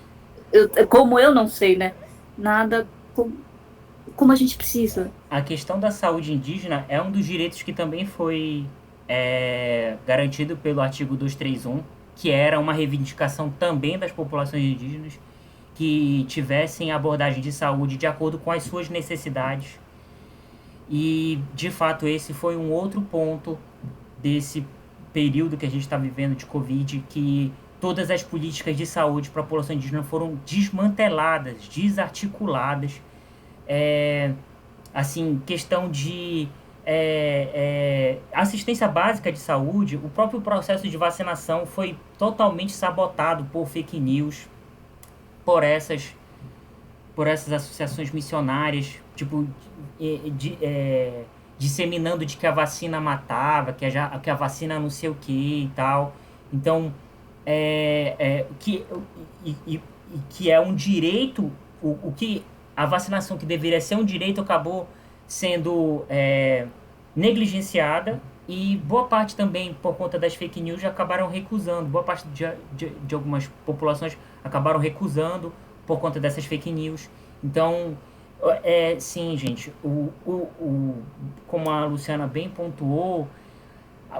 como eu não sei, né? Nada, como a gente precisa. A questão da saúde indígena é um dos direitos que também foi garantido pelo artigo 231, que era uma reivindicação também das populações indígenas que tivessem abordagem de saúde de acordo com as suas necessidades. E, de fato, esse foi um outro ponto desse período que a gente está vivendo de Covid, que todas as políticas de saúde para a população indígena foram desmanteladas, desarticuladas. Assim, questão de assistência básica de saúde, o próprio processo de vacinação foi totalmente sabotado por fake news, por essas, por essas associações missionárias, tipo, disseminando de que a vacina matava, que a vacina não sei o que e tal. Então, que é um direito, o que a vacinação que deveria ser um direito acabou sendo negligenciada, e boa parte também, por conta das fake news, já acabaram recusando. Boa parte de algumas populações acabaram recusando por conta dessas fake news. Então, sim, gente, como a Luciana bem pontuou,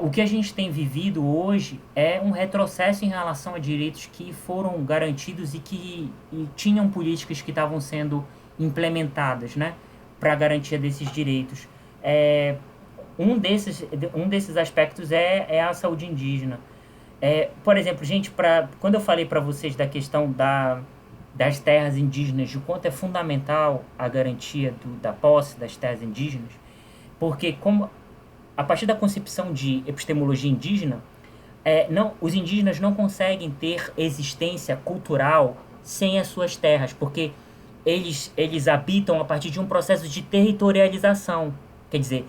o que a gente tem vivido hoje é um retrocesso em relação a direitos que foram garantidos e tinham políticas que estavam sendo implementadas, né, para a garantia desses direitos. É, um desses aspectos é a saúde indígena. Por exemplo, gente, quando eu falei para vocês da questão das terras indígenas, de quanto é fundamental a garantia da posse das terras indígenas, porque como a partir da concepção de epistemologia indígena, os indígenas não conseguem ter existência cultural sem as suas terras, porque eles habitam a partir de um processo de territorialização, quer dizer,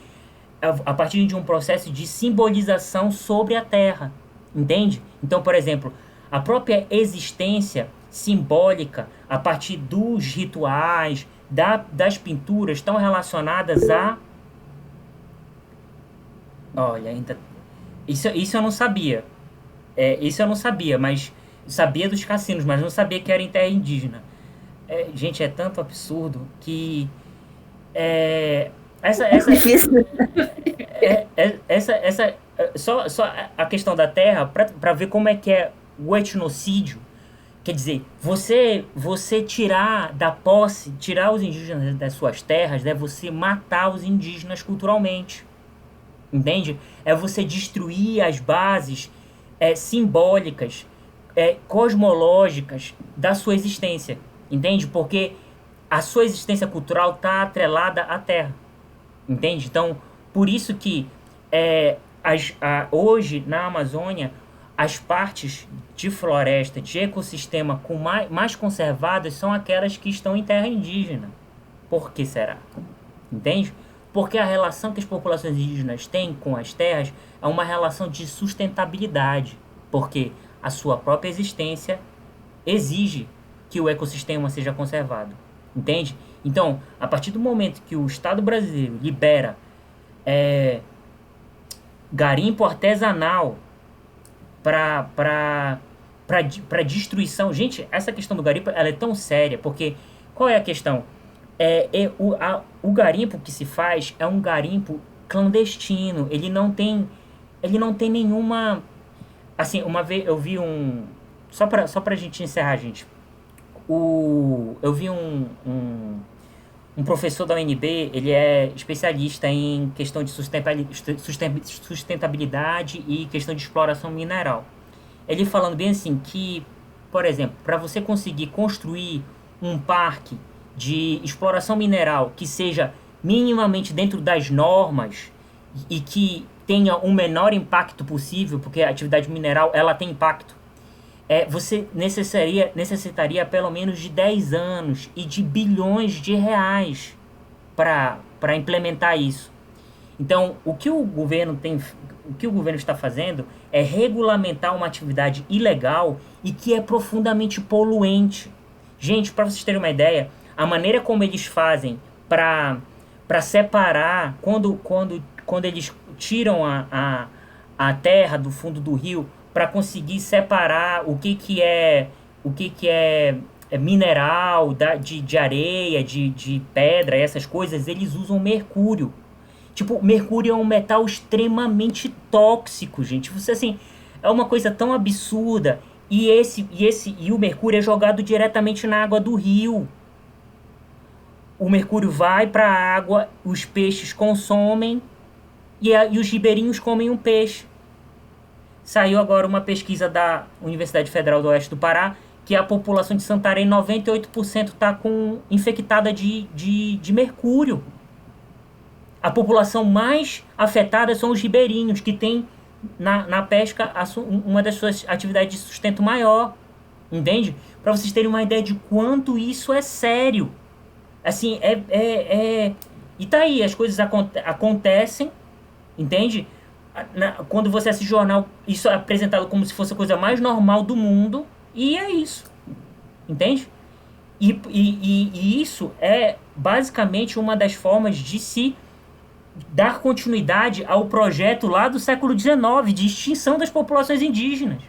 a partir de um processo de simbolização sobre a terra, entende? Então, por exemplo, a própria existência simbólica, a partir dos rituais, das pinturas, estão relacionadas a... Olha, ainda... Isso eu não sabia. Isso eu não sabia, mas sabia dos cassinos, mas não sabia que era em terra indígena. Gente, é tanto absurdo que essa Difícil. só a questão da terra para ver como é que é o etnocídio. Quer dizer, você tirar da posse, tirar os indígenas das suas terras, é você matar os indígenas culturalmente. Entende? É você destruir as bases simbólicas, cosmológicas da sua existência. Entende? Porque a sua existência cultural está atrelada à terra. Entende? Então, por isso que hoje na Amazônia, as partes de floresta, de ecossistema com mais conservadas são aquelas que estão em terra indígena. Por que será? Entende? Porque a relação que as populações indígenas têm com as terras é uma relação de sustentabilidade, porque a sua própria existência exige que o ecossistema seja conservado, entende? Então, a partir do momento que o Estado brasileiro libera garimpo artesanal para destruição. Gente, essa questão do garimpo ela é tão séria, porque qual é a questão? O garimpo que se faz é um garimpo clandestino, ele não tem nenhuma... Assim, uma vez eu vi um... Só pra gente encerrar, gente. Eu vi um professor da UNB, ele é especialista em questão de sustentabilidade e questão de exploração mineral. Ele falando bem assim que, por exemplo, para você conseguir construir um parque de exploração mineral que seja minimamente dentro das normas e que tenha o menor impacto possível, porque a atividade mineral ela tem impacto, você necessitaria pelo menos de 10 anos e de bilhões de reais para implementar isso. Então, o que o governo está fazendo é regulamentar uma atividade ilegal e que é profundamente poluente. Gente, para vocês terem uma ideia, a maneira como eles fazem para separar, quando eles tiram a terra do fundo do rio, para conseguir separar o que é mineral de areia, de pedra, essas coisas, eles usam mercúrio. Tipo, mercúrio é um metal extremamente tóxico, gente. Você, assim, é uma coisa tão absurda. E o mercúrio é jogado diretamente na água do rio. O mercúrio vai para a água, os peixes consomem e os ribeirinhos comem um peixe. Saiu agora uma pesquisa da Universidade Federal do Oeste do Pará que a população de Santarém, 98% está infectada de mercúrio. A população mais afetada são os ribeirinhos, que têm na pesca uma das suas atividades de sustento maior. Entende? Para vocês terem uma ideia de quanto isso é sério. Assim, e tá aí, as coisas acontecem, entende? Quando você assiste jornal, isso é apresentado como se fosse a coisa mais normal do mundo, e é isso, entende? E isso é basicamente uma das formas de se dar continuidade ao projeto lá do século XIX, de extinção das populações indígenas.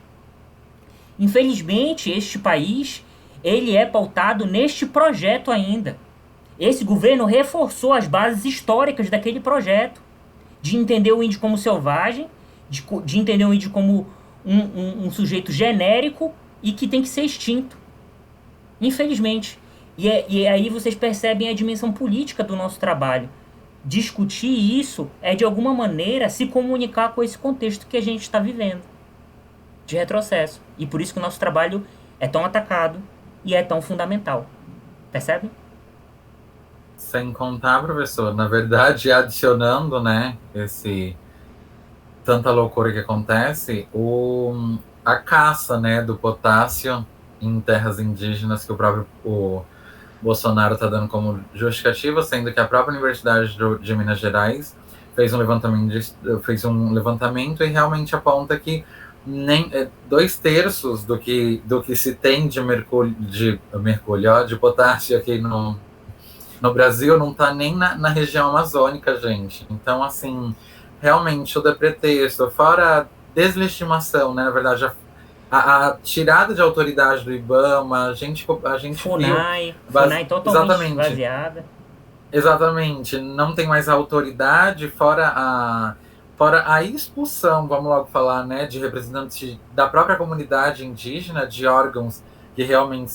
Infelizmente, este país, ele é pautado neste projeto ainda. Esse governo reforçou as bases históricas daquele projeto, de entender o índio como selvagem, de entender o índio como um sujeito genérico e que tem que ser extinto. Infelizmente. E aí vocês percebem a dimensão política do nosso trabalho. Discutir isso é, de alguma maneira, se comunicar com esse contexto que a gente está vivendo, de retrocesso. E por isso que o nosso trabalho é tão atacado e é tão fundamental. Percebe? Sem contar, professor, na verdade, adicionando, né, tanta loucura que acontece, a caça, né, do potássio em terras indígenas, que o próprio Bolsonaro está dando como justificativa, sendo que a própria Universidade de Minas Gerais fez um levantamento e realmente aponta que nem 2/3 do que se tem de potássio aqui no Brasil não está nem na região amazônica, gente. Então, assim, realmente, tudo é pretexto. Fora a deslegitimação, né? Na verdade, a tirada de autoridade do IBAMA, a gente FUNAI totalmente esvaziada. Exatamente. Não tem mais a autoridade, fora a expulsão, vamos logo falar, né, de representantes da própria comunidade indígena, de órgãos que realmente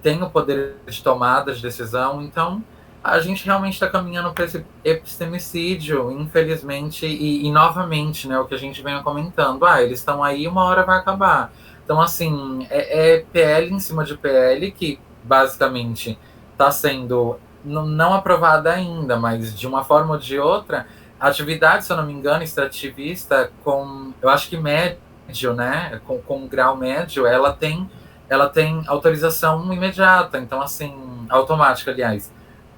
têm o poder de tomada de decisão. Então, a gente realmente está caminhando para esse epistemicídio, infelizmente, e novamente, né, o que a gente vem comentando. Eles estão aí, uma hora vai acabar. Então, assim, é PL em cima de PL que, basicamente, está sendo não aprovada ainda, mas, de uma forma ou de outra, a atividade, se eu não me engano, extrativista, eu acho que médio, né, com grau médio, ela tem autorização imediata, então, assim, automática, aliás.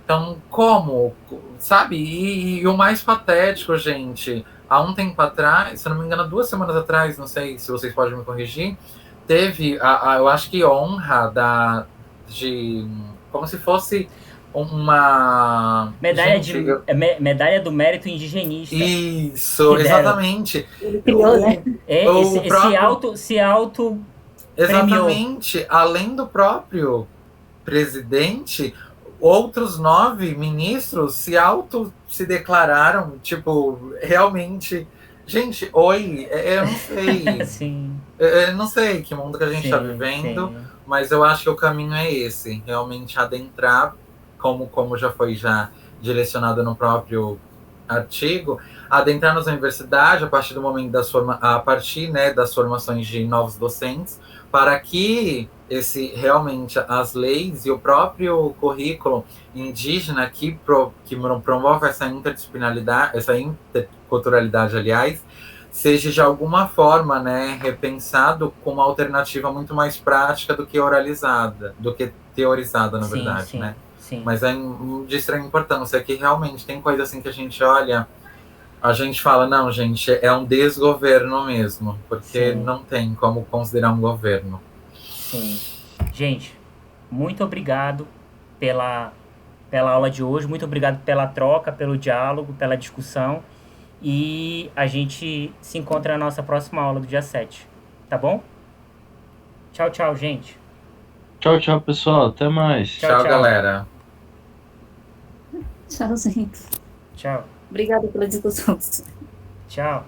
Então, como? Sabe? E o mais patético, gente, há um tempo atrás, se não me engano, 2 semanas atrás, não sei se vocês podem me corrigir, teve, eu acho que honra de como se fosse uma... Medalha, Gente, medalha do mérito indigenista. isso, Que deram. exatamente. Ele criou, né? Se auto Exatamente. Além do próprio presidente, outros 9 ministros se declararam, tipo, realmente. Gente, oi, eu não sei. Sim. Eu não sei que mundo que a gente está vivendo, sim. mas eu acho que o caminho é esse, realmente adentrar, como já foi direcionado no próprio artigo, adentrar nas universidades a partir do momento das formações de novos docentes, para que realmente as leis e o próprio currículo indígena que promove essa interdisciplinaridade, essa interculturalidade, aliás, seja de alguma forma, né, repensado com uma alternativa muito mais prática do que teorizada, na verdade, né? Sim. Mas é de extrema importância que realmente tem coisa assim que a gente olha, a gente fala, não, gente, é um desgoverno mesmo, porque não tem como considerar um governo. Sim. Gente, muito obrigado pela aula de hoje, muito obrigado pela troca, pelo diálogo, pela discussão. E a gente se encontra na nossa próxima aula do dia 7. Tá bom? Tchau, tchau, gente. Tchau, pessoal. Até mais. Tchau, galera. Tchauzinho. Tchau. Obrigada pela discussão. Tchau.